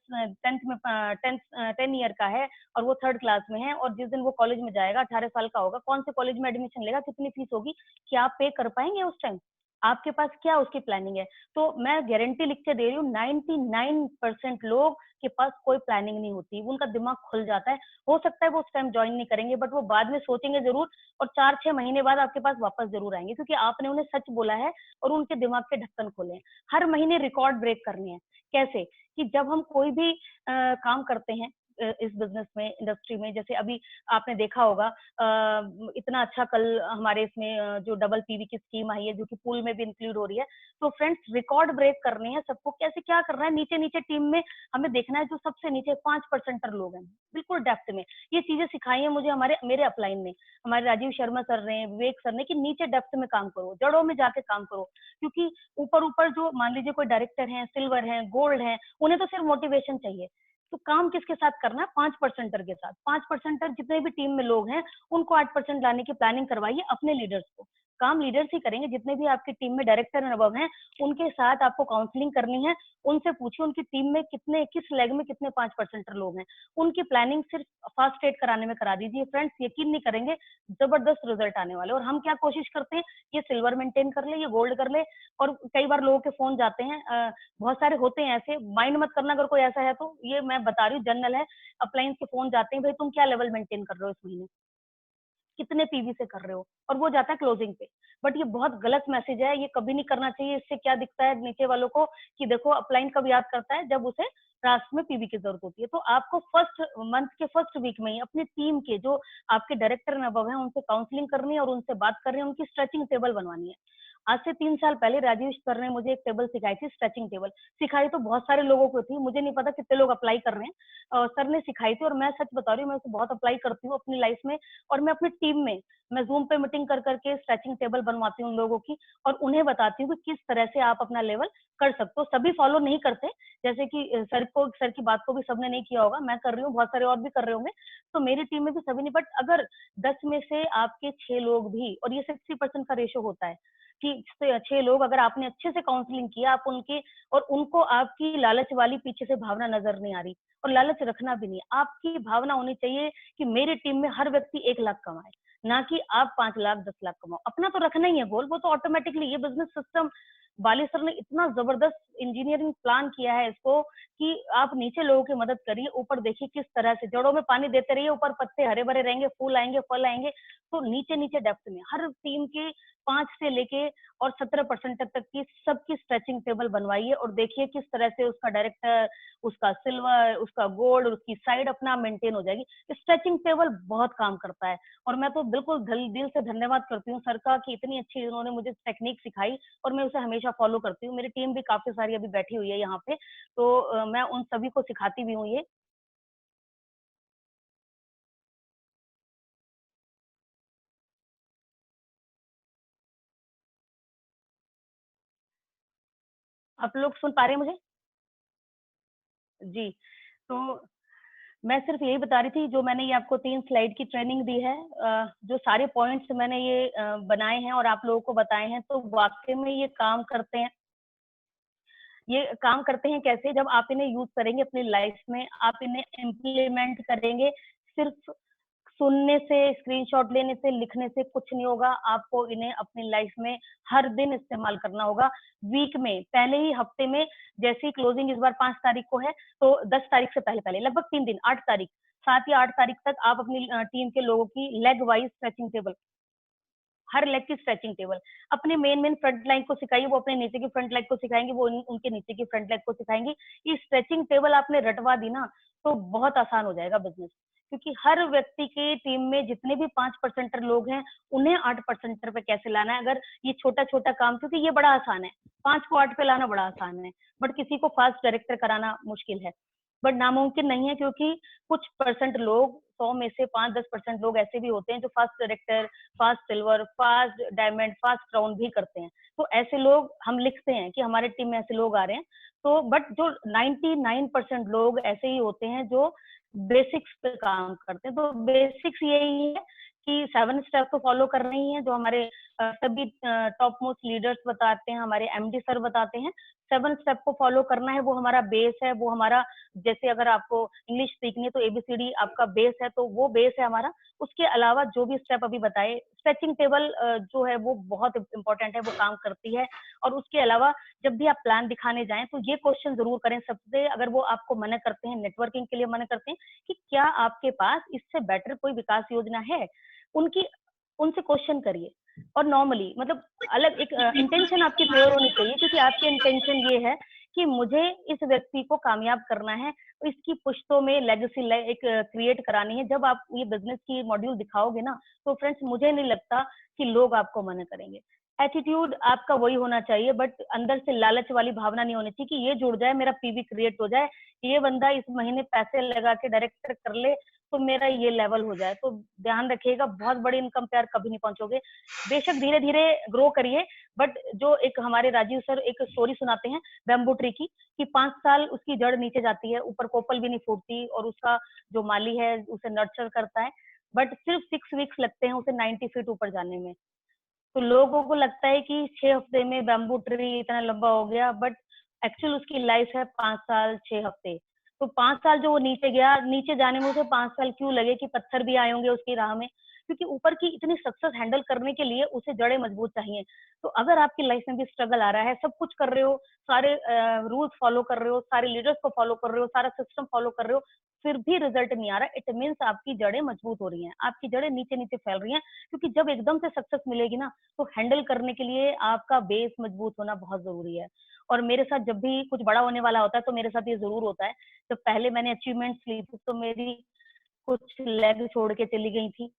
ईयर का है और वो 3rd क्लास में है, और जिस दिन वो कॉलेज में जाएगा 18 साल का होगा, कौन से कॉलेज में एडमिशन लेगा, कितनी फीस होगी, क्या आप पे कर पाएंगे उस टाइम? आपके पास क्या उसकी प्लानिंग है? तो मैं गारंटी लिख के दे रही हूँ, 99% लोग के पास कोई प्लानिंग नहीं होती, उनका दिमाग खुल जाता है। हो सकता है वो उस टाइम ज्वाइन नहीं करेंगे, बट वो बाद में सोचेंगे जरूर, और 4-6 महीने बाद आपके पास वापस जरूर आएंगे, क्योंकि आपने उन्हें सच बोला है और उनके दिमाग के ढक्कन खोले हैं। हर महीने रिकॉर्ड ब्रेक करने हैं। कैसे? कि जब हम कोई भी काम करते हैं इस बिजनेस में, इंडस्ट्री में, जैसे अभी आपने देखा होगा इतना अच्छा कल हमारे इसमें जो डबल पीवी की स्कीम आई है, जो कि पूल में भी इंक्लूड हो रही है। तो फ्रेंड्स, रिकॉर्ड ब्रेक करने हैं सबको। कैसे, क्या करना है, नीचे नीचे टीम में हमें देखना है जो सबसे नीचे 5% लोग हैं, बिल्कुल डेप्थ में। ये चीजें सिखाई है मुझे मेरे अपलाइन ने, हमारे राजीव शर्मा सर ने, विवेक सर ने, कि नीचे डेप्थ में काम करो, जड़ों में जाके काम करो। क्योंकि ऊपर ऊपर जो मान लीजिए कोई डायरेक्टर हैं, सिल्वर हैं, गोल्ड हैं, उन्हें तो सिर्फ मोटिवेशन चाहिए। तो काम किसके साथ करना है? 5%er के साथ। 5%er जितने भी टीम में लोग हैं, उनको 8% लाने की प्लानिंग करवाइए अपने लीडर्स को। काम लीडर्स ही करेंगे। जितने भी आपकी टीम में डायरेक्टर एंड अबव हैं, उनके साथ आपको काउंसलिंग करनी है। उनसे पूछिए उनकी टीम में कितने, किस लेग में कितने 5%er लोग हैं, उनकी प्लानिंग सिर्फ फर्स्ट एड कराने में करा दीजिए। फ्रेंड्स, यकीन नहीं करेंगे, जबरदस्त रिजल्ट आने वाले। और हम क्या कोशिश करते हैं, ये सिल्वर मेंटेन कर ले, ये गोल्ड कर ले। और कई बार लोगों के फोन जाते हैं, बहुत सारे होते हैं ऐसे, माइंड मत करना अगर कोई ऐसा है तो, ये मैं बता रही हूँ जनरल है। अप्लायंस के फोन जाते हैं, भाई तुम क्या लेवल मेंटेन कर रहे हो इस महीने, कितने पीवी से कर रहे हो, और वो जाता है क्लोजिंग पे। बट ये बहुत गलत मैसेज है, ये कभी नहीं करना चाहिए। इससे क्या दिखता है नीचे वालों को कि देखो अपलाइन कब याद करता है, जब उसे लास्ट में पीवी की जरूरत होती है। तो आपको फर्स्ट मंथ के फर्स्ट वीक में ही अपनी टीम के जो आपके डायरेक्टर अबव हैं, उनसे काउंसलिंग करनी है और उनसे बात करनी है, उनकी स्ट्रेचिंग टेबल बनवानी है। आज से 3 साल पहले राजेश सर ने मुझे एक टेबल सिखाई थी, स्ट्रेचिंग टेबल। सिखाई तो बहुत सारे लोगों को थी, मुझे नहीं पता कितने लोग अप्लाई कर रहे हैं। सर ने सिखाई थी और मैं सच बता रही हूँ, मैं उसे बहुत अप्लाई करती हूँ अपनी लाइफ में। और मैं अपनी टीम में, मैं जूम पे मीटिंग कर करके स्ट्रेचिंग टेबल बनवाती हूँ लोगों की, और उन्हें बताती हूँ कि किस तरह से आप अपना लेवल कर सकते हो। सभी फॉलो नहीं करते, जैसे कि सर की बात को भी सबने नहीं किया होगा, मैं कर रही हूँ, बहुत सारे और भी कर रहे होंगे, तो मेरी टीम में भी सभी नहीं। बट अगर 10 में से आपके 6 लोग भी, और ये 60% का रेशो होता है कि 6 लोग अगर आपने अच्छे से काउंसलिंग किया, आप उनके, और उनको आपकी लालच वाली पीछे से भावना नजर नहीं आ रही, और लालच रखना भी नहीं। आपकी भावना होनी चाहिए कि मेरी टीम में हर व्यक्ति 1 लाख कमाए, ना कि आप 5 लाख 10 लाख कमाओ। अपना तो रखना ही है गोल, वो तो ऑटोमेटिकली, ये बिजनेस सिस्टम बाली सर ने इतना जबरदस्त इंजीनियरिंग प्लान किया है इसको, कि आप नीचे लोगों की मदद करिए, ऊपर देखिए किस तरह से जड़ों में पानी देते रहिए, ऊपर पत्ते हरे भरे रहेंगे, फूल आएंगे, फल आएंगे। तो नीचे नीचे डेप्थ में हर टीम के 5 से लेके और 17% तक की सबकी स्ट्रेचिंग टेबल बनवाइए, और देखिए किस तरह से उसका डायरेक्टर, उसका सिल्वर, उसका गोल्ड, उसकी साइड अपना मेंटेन हो जाएगी। स्ट्रेचिंग टेबल बहुत काम करता है, और मैं तो बिल्कुल दिल से धन्यवाद करती हूँ सर का कि इतनी अच्छी उन्होंने मुझे टेक्निक सिखाई, और मैं उसे हमेशा फॉलो करती हूँ। मेरी टीम भी काफी सारी अभी बैठी हुई है यहाँ पे, तो मैं उन सभी को सिखाती भी हूँ ये। आप लोग सुन पा रहे हैं मुझे? जी। तो मैं सिर्फ यही बता रही थी, जो मैंने ये आपको 3 स्लाइड की ट्रेनिंग दी है, जो सारे पॉइंट्स मैंने ये बनाए हैं और आप लोगों को बताए हैं, तो वाकई में ये काम करते हैं। ये काम करते हैं कैसे? जब आप इन्हें यूज करेंगे अपनी लाइफ में, आप इन्हें इम्प्लीमेंट करेंगे। सिर्फ सुनने से, स्क्रीनशॉट लेने से, लिखने से कुछ नहीं होगा। आपको इन्हें अपनी लाइफ में हर दिन इस्तेमाल करना होगा। वीक में, पहले ही हफ्ते में, जैसी क्लोजिंग इस बार 5 तारीख को है, तो 10 तारीख से पहले पहले लगभग 3 दिन, 8 तारीख, 7 या 8 तारीख तक आप अपनी टीम के लोगों की लेग वाइज स्ट्रेचिंग टेबल हर लेग की स्ट्रेचिंग टेबल, अपने मेन फ्रंट लाइन को सिखाइए, वो अपने नीचे की फ्रंट लेग को सिखाएंगे, वो उनके नीचे की फ्रंट लेग को सिखाएंगे। ये स्ट्रेचिंग टेबल आपने रटवा दी ना तो बहुत आसान हो जाएगा बिजनेस, क्योंकि हर व्यक्ति की टीम में जितने भी 5% लोग हैं उन्हें 8% पे कैसे लाना है। अगर ये छोटा छोटा काम, क्योंकि ये बड़ा आसान है, 5 को 8 पे लाना बड़ा आसान है, बट किसी को फास्ट डायरेक्टर कराना मुश्किल है, बट नामुमकिन नहीं है, क्योंकि कुछ परसेंट लोग, 100 में से 5-10% लोग ऐसे भी होते हैं जो fast director, fast silver, fast diamond, fast crown भी करते हैं। तो ऐसे लोग हम लिखते हैं कि हमारे टीम में ऐसे लोग आ रहे हैं। तो बट जो 99% लोग ऐसे ही होते हैं जो बेसिक्स पे काम करते हैं। तो बेसिक्स यही है कि 7 स्टेप तो फॉलो करना ही है, जो हमारे सभी टॉप मोस्ट लीडर्स बताते हैं, हमारे एमडी सर बताते हैं। 7 स्टेप को फॉलो करना है, वो हमारा बेस है, वो हमारा, जैसे अगर आपको इंग्लिश सीखनी है तो एबीसीडी आपका बेस है, तो वो बेस है हमारा। उसके अलावा जो भी स्टेप अभी बताए, स्ट्रेचिंग टेबल जो है वो बहुत इंपॉर्टेंट है, वो काम करती है। और उसके अलावा जब भी आप प्लान दिखाने जाएं तो ये क्वेश्चन जरूर करें सबसे, अगर वो आपको मना करते हैं, नेटवर्किंग के लिए मना करते हैं, कि क्या आपके पास इससे बेटर कोई विकास योजना है, उनसे क्वेश्चन करिए। और नॉर्मली मतलब अलग एक इंटेंशन आपकी क्लियर होनी चाहिए, क्योंकि आपकी इंटेंशन ये है कि मुझे इस व्यक्ति को कामयाब करना है, इसकी पुश्तों में लेगेसी एक क्रिएट करानी है। जब आप ये बिजनेस की मॉड्यूल दिखाओगे ना तो फ्रेंड्स मुझे नहीं लगता कि लोग आपको मना करेंगे। एटीट्यूड आपका वही होना चाहिए, बट अंदर से लालच वाली भावना नहीं होनी चाहिए कि ये जुड़ जाए, मेरा पीवी क्रिएट हो जाए, ये बंदा इस महीने पैसे लगा के डायरेक्टर कर ले तो मेरा ये लेवल हो जाए। तो ध्यान रखिएगा, बहुत बड़ी इनकम पे यार कभी नहीं पहुंचोगे। बेशक धीरे धीरे ग्रो करिए, बट जो एक हमारे राजीव सर एक स्टोरी सुनाते हैं बैम्बू ट्री की, कि 5 साल उसकी जड़ नीचे जाती है, ऊपर कोपल भी नहीं फूटती, और उसका जो माली है उसे नर्चर करता है, बट सिर्फ 6 वीक्स लगते हैं उसे 90 फीट ऊपर जाने में। तो लोगों को लगता है कि 6 हफ्ते में बैम्बू ट्री इतना लंबा हो गया, बट एक्चुअल उसकी लाइफ है 5 साल 6 हफ्ते। तो 5 साल जो वो नीचे गया, नीचे जाने में उसे 5 साल क्यों लगे कि पत्थर भी आए होंगे उसकी राह में, क्योंकि ऊपर की इतनी सक्सेस हैंडल करने के लिए उसे जड़ें मजबूत चाहिए। तो अगर आपकी लाइफ में भी स्ट्रगल आ रहा है, सब कुछ कर रहे हो, सारे रूल्स फॉलो कर रहे हो, सारे लीडर्स को फॉलो कर रहे हो, सारा सिस्टम फॉलो कर रहे हो, फिर भी रिजल्ट नहीं आ रहा, इट मीन्स आपकी जड़ें मजबूत हो रही हैं, आपकी जड़ें नीचे नीचे फैल रही हैं। क्योंकि जब एकदम से सक्सेस मिलेगी ना तो हैंडल करने के लिए आपका बेस मजबूत होना बहुत जरूरी है। और मेरे साथ जब भी कुछ बड़ा होने वाला होता है तो मेरे साथ ये जरूर होता है, जब पहले मैंने अचीवमेंट्स ली थी तो मेरी कुछ लेग छोड़ के चली गई थी,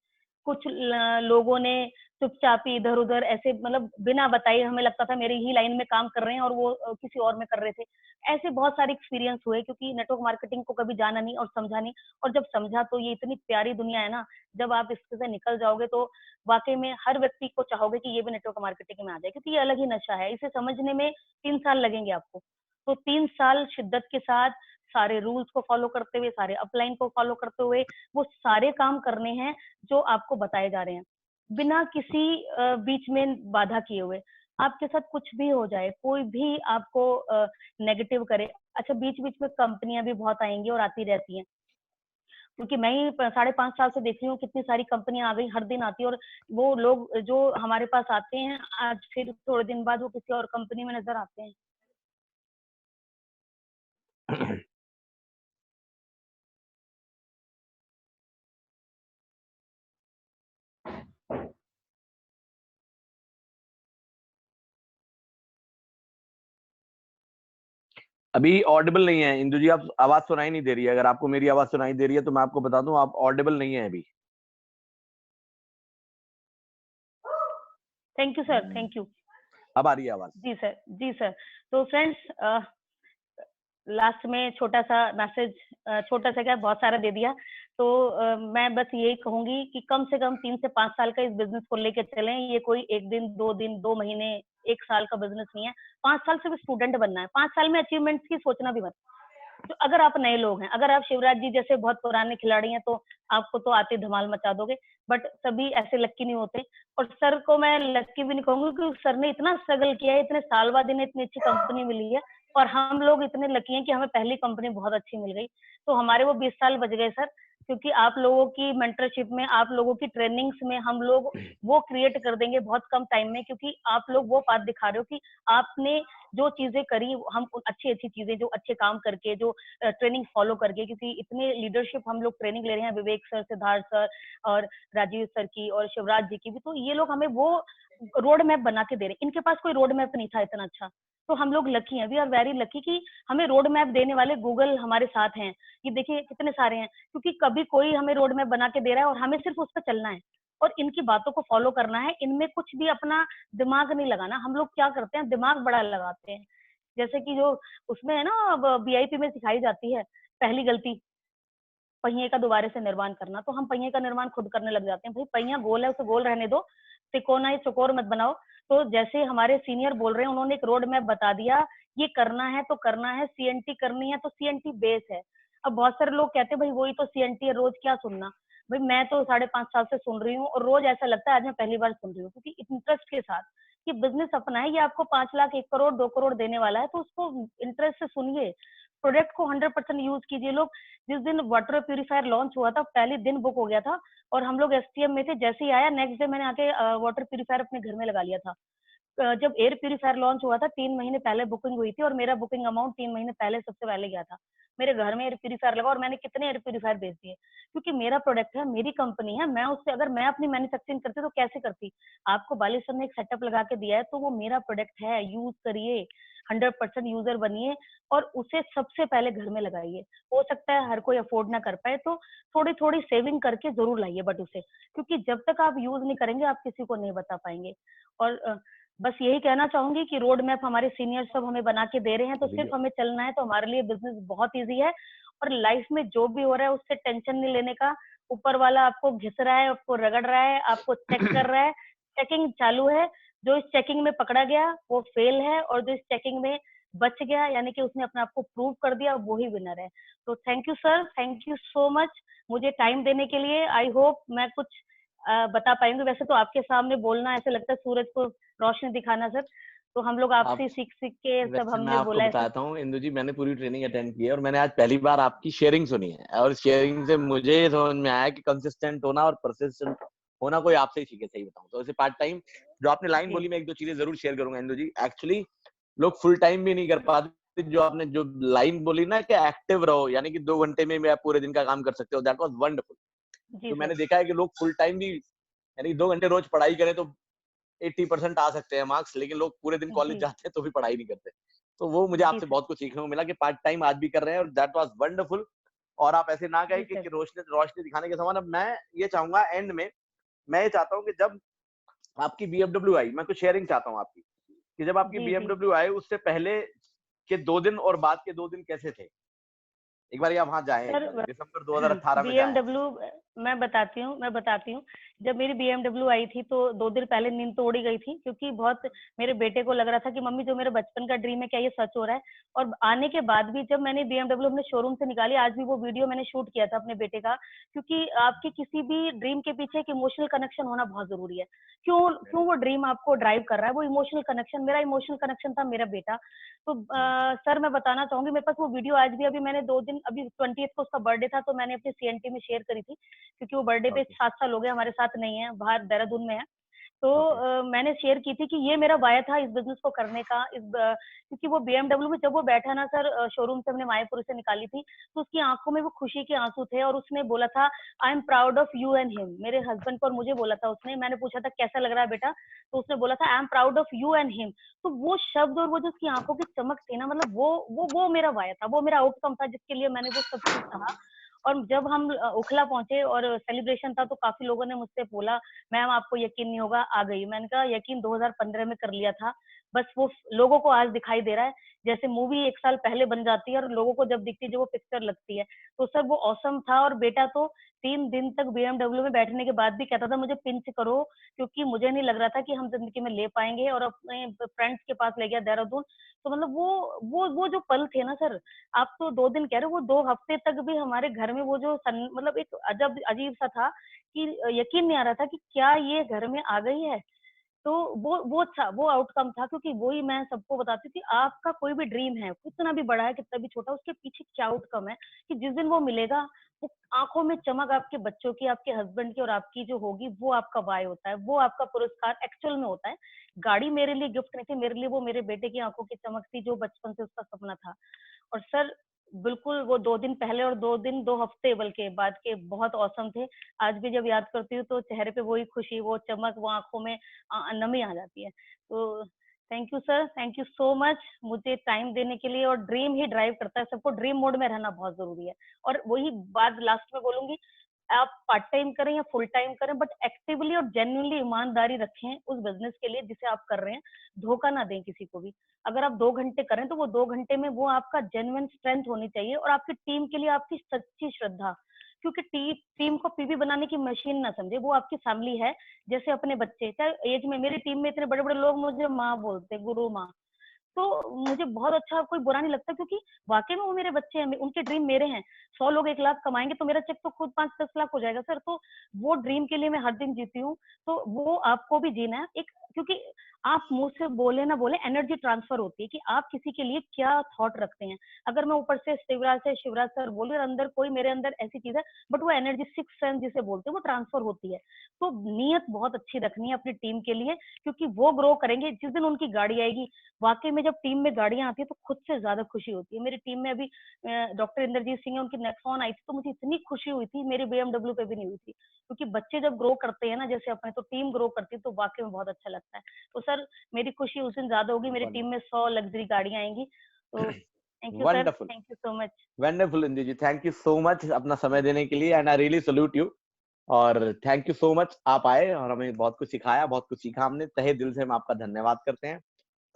कुछ लोगों ने चुपचाप ही इधर उधर ऐसे मतलब बिना बताए, हमें लगता था मेरी ही लाइन में काम कर रहे हैं और वो किसी और में कर रहे थे। ऐसे बहुत सारे एक्सपीरियंस हुए, क्योंकि नेटवर्क मार्केटिंग को कभी जाना नहीं और समझा नहीं, और जब समझा तो ये इतनी प्यारी दुनिया है ना, जब आप इससे से निकल जाओगे तो वाकई में हर व्यक्ति को चाहोगे कि ये भी नेटवर्क मार्केटिंग में आ जाए, क्योंकि ये अलग ही नशा है। इसे समझने में 3 साल लगेंगे आपको, तो 3 साल शिद्दत के साथ सारे रूल्स को फॉलो करते हुए, सारे अपलाइन को फॉलो करते हुए वो सारे काम करने हैं जो आपको बताए जा रहे हैं, बिना किसी बीच में बाधा किए हुए। आपके साथ कुछ भी हो जाए, कोई भी आपको नेगेटिव करे, अच्छा बीच बीच में कंपनियां भी बहुत आएंगी और आती रहती हैं, क्योंकि मैं ही 5.5 साल से देख रही हूँ कितनी सारी कंपनियां आ गई, हर दिन आती है, और वो लोग जो हमारे पास आते हैं आज फिर थोड़े दिन बाद वो किसी और कंपनी में नजर आते हैं। अभी ऑडिबल नहीं है इंदु जी, आप आवाज सुनाई नहीं दे रही है। अगर आपको मेरी आवाज सुनाई दे रही है तो मैं आपको बता दूं, आप ऑडिबल नहीं है अभी। Thank you sir, thank you. अब आ रही है आवाज। जी सर, जी सर। तो फ्रेंड्स लास्ट में छोटा सा मैसेज, छोटा सा क्या बहुत सारा दे दिया, तो मैं बस यही कहूंगी कि कम से कम 3 से 5 साल का इस बिजनेस को लेके चलें। ये कोई 1 दिन 2 दिन 2 महीने 1 साल का बिजनेस नहीं है। 5 साल से भी स्टूडेंट बनना है, 5 साल में अचीवमेंट्स की सोचना भी मत। तो अगर आप नए लोग हैं, अगर आप शिवराज जी जैसे बहुत पुराने खिलाड़ी हैं तो आपको तो आते धमाल मचा दोगे, बट सभी ऐसे लक्की नहीं होते। और सर को मैं लक्की भी नहीं कहूंगी, क्योंकि सर ने इतना स्ट्रगल किया है, इतने साल बाद इन्हें इतनी अच्छी कंपनी मिली है, और हम लोग इतने लकी हैं कि हमें पहली कंपनी बहुत अच्छी मिल गई। तो हमारे वो 20 साल बच गए सर, क्योंकि आप लोगों की मेंटरशिप में, आप लोगों की ट्रेनिंग्स में हम लोग वो क्रिएट कर देंगे बहुत कम टाइम में, क्योंकि आप लोग वो बात दिखा रहे हो कि आपने जो चीजें करी, हम अच्छी अच्छी चीजें जो अच्छे काम करके, जो ट्रेनिंग फॉलो करके, क्योंकि इतने लीडरशिप हम लोग ट्रेनिंग ले रहे हैं, विवेक सर, सिद्धार्थ सर और राजीव सर की और शिवराज जी की भी, तो ये लोग हमें वो रोड मैप बना के दे रहे हैं। इनके पास कोई रोड मैप नहीं था इतना अच्छा, तो हम लोग लकी हैं, वी आर वेरी लकी कि हमें रोड मैप देने वाले गूगल हमारे साथ हैं। ये देखिए कितने सारे हैं, क्योंकि कभी कोई हमें रोड मैप बना के दे रहा है और हमें सिर्फ उस पर चलना है और इनकी बातों को फॉलो करना है। इनमें कुछ भी अपना दिमाग नहीं लगाना। हम लोग क्या करते हैं, दिमाग बड़ा लगाते हैं। जैसे कि जो उसमें है ना, बीआईपी में सिखाई जाती है, पहली गलती पहिए का दोबारा से निर्माण करना, तो हम पहिए का निर्माण खुद करने लग जाते हैं। भाई पहिया गोल है, उसे गोल रहने दो, तिकोना है चौकोर मत बनाओ। तो जैसे हमारे सीनियर बोल रहे हैं, उन्होंने एक रोड मैप बता दिया, ये करना है तो करना है, सीएनटी करनी है तो सीएनटी बेस है। अब बहुत सारे लोग कहते हैं भाई वही तो सीएनटी है, रोज क्या सुनना। भाई मैं तो 5.5 साल से सुन रही हूँ और रोज ऐसा लगता है आज मैं पहली बार सुन रही हूँ, क्योंकि इंटरेस्ट के साथ कि बिजनेस अपना है, ये आपको 5 लाख 1 करोड़ 2 करोड़ देने वाला है, तो उसको इंटरेस्ट से सुनिए, प्रोडक्ट को 100% यूज कीजिए। लोग जिस दिन वाटर प्यूरिफायर लॉन्च हुआ था, पहले दिन बुक हो गया था और हम लोग एसटीएम में थे, जैसे ही आया नेक्स्ट डे मैंने आके वाटर प्यूरिफायर अपने घर में लगा लिया था। जब एयर प्यूरिफायर लॉन्च हुआ था 3 महीने पहले बुकिंग हुई थी और मेरा बुकिंग अमाउंट 3 महीने पहले सबसे पहले गया था। मेरे घर में एयर प्यूरिफायर लगा और मैंने कितने एयर प्यूरिफायर बेच दिए, क्योंकि मेरा प्रोडक्ट है, मेरी कंपनी है। मैं उससे, अगर मैं अपनी मैन्युफैक्चरिंग करती तो कैसे करती। आपको बाली सर ने एक सेटअप लगा के दिया है, तो वो मेरा प्रोडक्ट है, यूज करिए, 100% यूजर बनिए और उसे सबसे पहले घर में लगाइए। हो सकता है हर कोई अफोर्ड ना कर पाए, तो थोड़ी थोड़ी सेविंग करके जरूर लाइए, बट उसे, क्योंकि जब तक आप यूज नहीं करेंगे आप किसी को नहीं बता पाएंगे। और बस यही कहना चाहूंगी कि रोड मैप हमारे सीनियर सब हमें बना के दे रहे हैं, तो सिर्फ हमें चलना है, तो हमारे लिए बिजनेस बहुत इजी है। और लाइफ में जो भी हो रहा है उससे टेंशन नहीं लेने का। ऊपर वाला आपको घिस रहा है, आपको रगड़ रहा है, आपको चेक कर रहा है, चेकिंग चालू है। जो इस चेकिंग में पकड़ा गया वो फेल है, और जो इस चेकिंग में बच गया, यानी कि उसने अपने आप को प्रूव कर दिया, वो ही विनर है। तो thank you sir, thank you so much मुझे टाइम देने के लिए। आई होप मैं कुछ बता पाएंगे। वैसे तो आपके सामने बोलना ऐसे लगता है सूरज को रोशनी दिखाना सर, तो हम लोग आप आपसे सीख सीख के सब वैसे मैं हमने आपको बोला है सर। बताता हूँ इंदु जी, मैंने पूरी ट्रेनिंग अटेंड की है और मैंने आज पहली बार आपकी शेयरिंग सुनी है, और शेयरिंग से मुझे ये समझ में आया कि कंसिस्टेंट होना और परसिस्टेंट होना कोई आपसे ही सीखे, सही बताऊं तो। ऐसे पार्ट टाइम जो आपने लाइन जी बोली, मैं एक दो चीजें जरूर शेयर करूंगा इंदु जी। एक्चुअली लोग फुल टाइम भी नहीं कर पाते। जो आपने जो लाइन बोली ना कि एक्टिव रहो, यानी कि 2 घंटे में भी आप पूरे दिन का काम कर सकते हो, दैट वाज वंडरफुल। जी तो सर। मैंने देखा है कि लोग फुल टाइम भी, यानी 2 घंटे रोज पढ़ाई करें तो 80% आ सकते हैं मार्क्स, लेकिन लोग पूरे दिन कॉलेज जी जाते हैं तो भी पढ़ाई नहीं करते। तो वो मुझे जी आपसे सर। बहुत कुछ सीखने को मिला कि पार्ट टाइम आज भी कर रहे हैं, और दैट वाज वंडरफुल। और आप ऐसे ना कहें जी सर। कि रोशनी रोशनी दिखाने के समान। अब मैं ये चाहूंगा एंड में, मैं ये चाहता हूँ कि जब आपकी बीएमडब्ल्यू आई, मैं कुछ शेयरिंग चाहता हूँ आपकी, कि जब आपकी जी जी बीएमडब्ल्यू आई उससे पहले के 2 दिन और बाद के 2 दिन कैसे थे। एक बार आप वहां जाएं, एक सर, बार दिसंबर 2018 में जाएं। बीएमडब्ल्यू मैं बताती हूँ। जब मेरी बीएमडब्ल्यू आई थी तो 2 दिन पहले नींद तो उड़ी गई थी, क्योंकि बहुत मेरे बेटे को लग रहा था कि मम्मी जो मेरे बचपन का ड्रीम है क्या ये सच हो रहा है। और आने के बाद भी जब मैंने बीएमडब्ल्यू अपने शोरूम से निकाली, आज भी वो वीडियो मैंने शूट किया था अपने बेटे का, क्योंकि आपके किसी भी ड्रीम के पीछे एक इमोशनल कनेक्शन होना बहुत जरूरी है। क्यों क्यों वो ड्रीम आपको ड्राइव कर रहा है, वो इमोशनल कनेक्शन, मेरा इमोशनल कनेक्शन था मेरा बेटा। तो सर मैं बताना चाहूंगी, मेरे पास वो वीडियो आज भी, अभी मैंने 2 दिन, अभी 20th को उसका बर्थडे था, तो मैंने अपनी सीएनटी में शेयर करी थी, क्योंकि वो बर्थडे पे ओके 7 साल हो गए हमारे साथ नहीं है, बाहर देहरादून में है। तो ओके मैंने शेयर की थी कि ये मेरा वाया था इस बिजनेस को करने का, क्योंकि वो बीएमडब्ल्यू में जब वो बैठा ना सर, शोरूम से हमने मायापुर से निकाली थी, तो उसकी आंखों में वो खुशी के आंसू थे, और उसने बोला था I am proud of you and him. मेरे हस्बैंड को और मुझे बोला था उसने। मैंने पूछा था कैसा लग रहा है बेटा, तो उसने बोला था I am proud of you and him. तो वो शब्द और वो जो उसकी आंखों की चमक थी ना, मतलब वो मेरा वाया था, वो मेरा आउटकम था, जिसके लिए मैंने वो सब कुछ कहा। और जब हम उखला पहुंचे और सेलिब्रेशन था, तो काफी लोगों ने मुझसे बोला मैम आपको यकीन नहीं होगा आ गई। मैंने कहा यकीन 2015 में कर लिया था, बस वो लोगों को आज दिखाई दे रहा है। जैसे मूवी 1 साल पहले बन जाती है और लोगों को जब दिखती है, जो वो पिक्चर लगती है। तो सर वो औसम था। और बेटा तो 3 दिन तक बीएमडब्ल्यू में बैठने के बाद भी कहता था मुझे पिंच करो, क्योंकि मुझे नहीं लग रहा था कि हम जिंदगी में ले पाएंगे। और अपने फ्रेंड्स के पास ले गया देहरादून। तो मतलब वो जो पल थे ना सर, आप तो 2 दिन कह रहे हो, वो 2 हफ्ते तक भी हमारे घर में वो जो मतलब एक अजब अजीब सा था कि यकीन नहीं आ रहा था कि क्या ये घर में आ गई है। तो वो था, वो आउटकम था, क्योंकि वही मैं सबको बताती हूँ कि आपका कोई भी ड्रीम है, कितना भी बड़ा है, कितना भी छोटा, उसके पीछे क्या आउटकम है, कि जिस दिन वो मिलेगा, वो आंखों में चमक आपके बच्चों की, आपके हस्बैंड की और आपकी जो होगी, वो आपका वाई होता है, वो आपका पुरस्कार एक्चुअल में होता है। गाड़ी मेरे लिए गिफ्ट नहीं थी, मेरे लिए वो मेरे बेटे की आंखों की चमक थी, जो बचपन से उसका सपना था। और सर बिल्कुल वो 2 दिन पहले और 2 हफ्ते बल्कि बाद के बहुत औसम थे। आज भी जब याद करती हूँ तो चेहरे पे वही खुशी, वो चमक, वो आँखों में नमी आ जाती है। तो thank you sir, thank you so much मुझे टाइम देने के लिए। और ड्रीम ही ड्राइव करता है सबको, ड्रीम मोड में रहना बहुत ज़रूरी है। और वही बात लास्ट में बोलूँगी, आप पार्ट टाइम करें या फुल टाइम करें, बट एक्टिवली और जेन्युइनली ईमानदारी रखें उस बिज़नेस के लिए जिसे आप कर रहे हैं। धोखा ना दें किसी को भी। अगर आप 2 घंटे करें तो वो 2 घंटे में वो आपका जेन्युइन स्ट्रेंथ होनी चाहिए, और आपकी टीम के लिए आपकी सच्ची श्रद्धा। क्योंकि टीम को पीवी बनाने की मशीन ना समझे, वो आपकी फैमिली है, जैसे अपने बच्चे। चाहे एज में मेरी टीम में इतने बड़े-बड़े लोग मुझे माँ बोलते हैं, गुरु माँ। तो मुझे बहुत अच्छा, कोई बुरा नहीं लगता, क्योंकि वाक़ई में वो मेरे बच्चे हैं, उनके ड्रीम मेरे हैं। 100 लोग 1 लाख कमाएँगे तो मेरा चेक तो खुद 5-10 लाख हो जाएगा सर। तो वो ड्रीम के लिए मैं हर दिन जीती हूँ, तो वो आपको भी जीना है। एक, क्योंकि आप मुँह से बोले ना बोले, एनर्जी ट्रांसफर होती है कि आप किसी के लिए क्या थॉट रखते हैं। अगर मैं ऊपर से शिवराज सर बोल रही और अंदर कोई, मेरे अंदर ऐसी चीज़ है, बट वो एनर्जी सिक्स्थ सेंस जिसे बोलते हैं, वो ट्रांसफर होती है। तो नीयत बहुत अच्छी रखनी है अपनी टीम के लिए, क्योंकि वो ग्रो करेंगे जिस दिन उनकी गाड़ी आएगी। वाक़ई में जब टीम में गाड़ियाँ आती हैं तो खुद से ज़्यादा खुशी होती है। मेरी टीम में अभी डॉक्टर इंद्रजीत सिंह है, उनकी नेक्सॉन आई थी, तो मुझे इतनी खुशी हुई थी, मेरी बीएमडब्ल्यू पे भी नहीं हुई थी। क्योंकि बच्चे जब ग्रो करते हैं ना जैसे अपने, तो टीम ग्रो करती है, तो वाक़ई में बहुत अच्छा लगता है। तो सर मेरी खुशी उस दिन ज़्यादा होगी, मेरी टीम में 100 लग्ज़री गाड़ियाँ आएँगी। तो thank you sir, wonderful, thank you so much. Wonderful Indu ji, thank you so much अपना समय देने के लिए, and I really salute you. और थैंक यू सो मच, आप आए और हमें बहुत कुछ सिखाया, बहुत कुछ सीखा हमने। तहे दिल से हम आपका धन्यवाद करते हैं।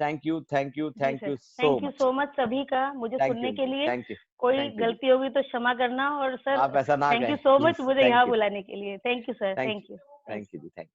थैंक यू, थैंक यू, जी thank sir, you so thank you much. So much सभी का मुझे थैंक यू सुनने के इंदु जी, लिए। थैंक यू, कोई थैंक यू जी। गलती होगी तो क्षमा करना, और सर आप ऐसा ना थैंक यू कहें सो मच प्लीज, मुझे थैंक यहाँ यू, बुलाने के लिए। Thank you sir, thank thank you, you, thank thank you जी, थैंक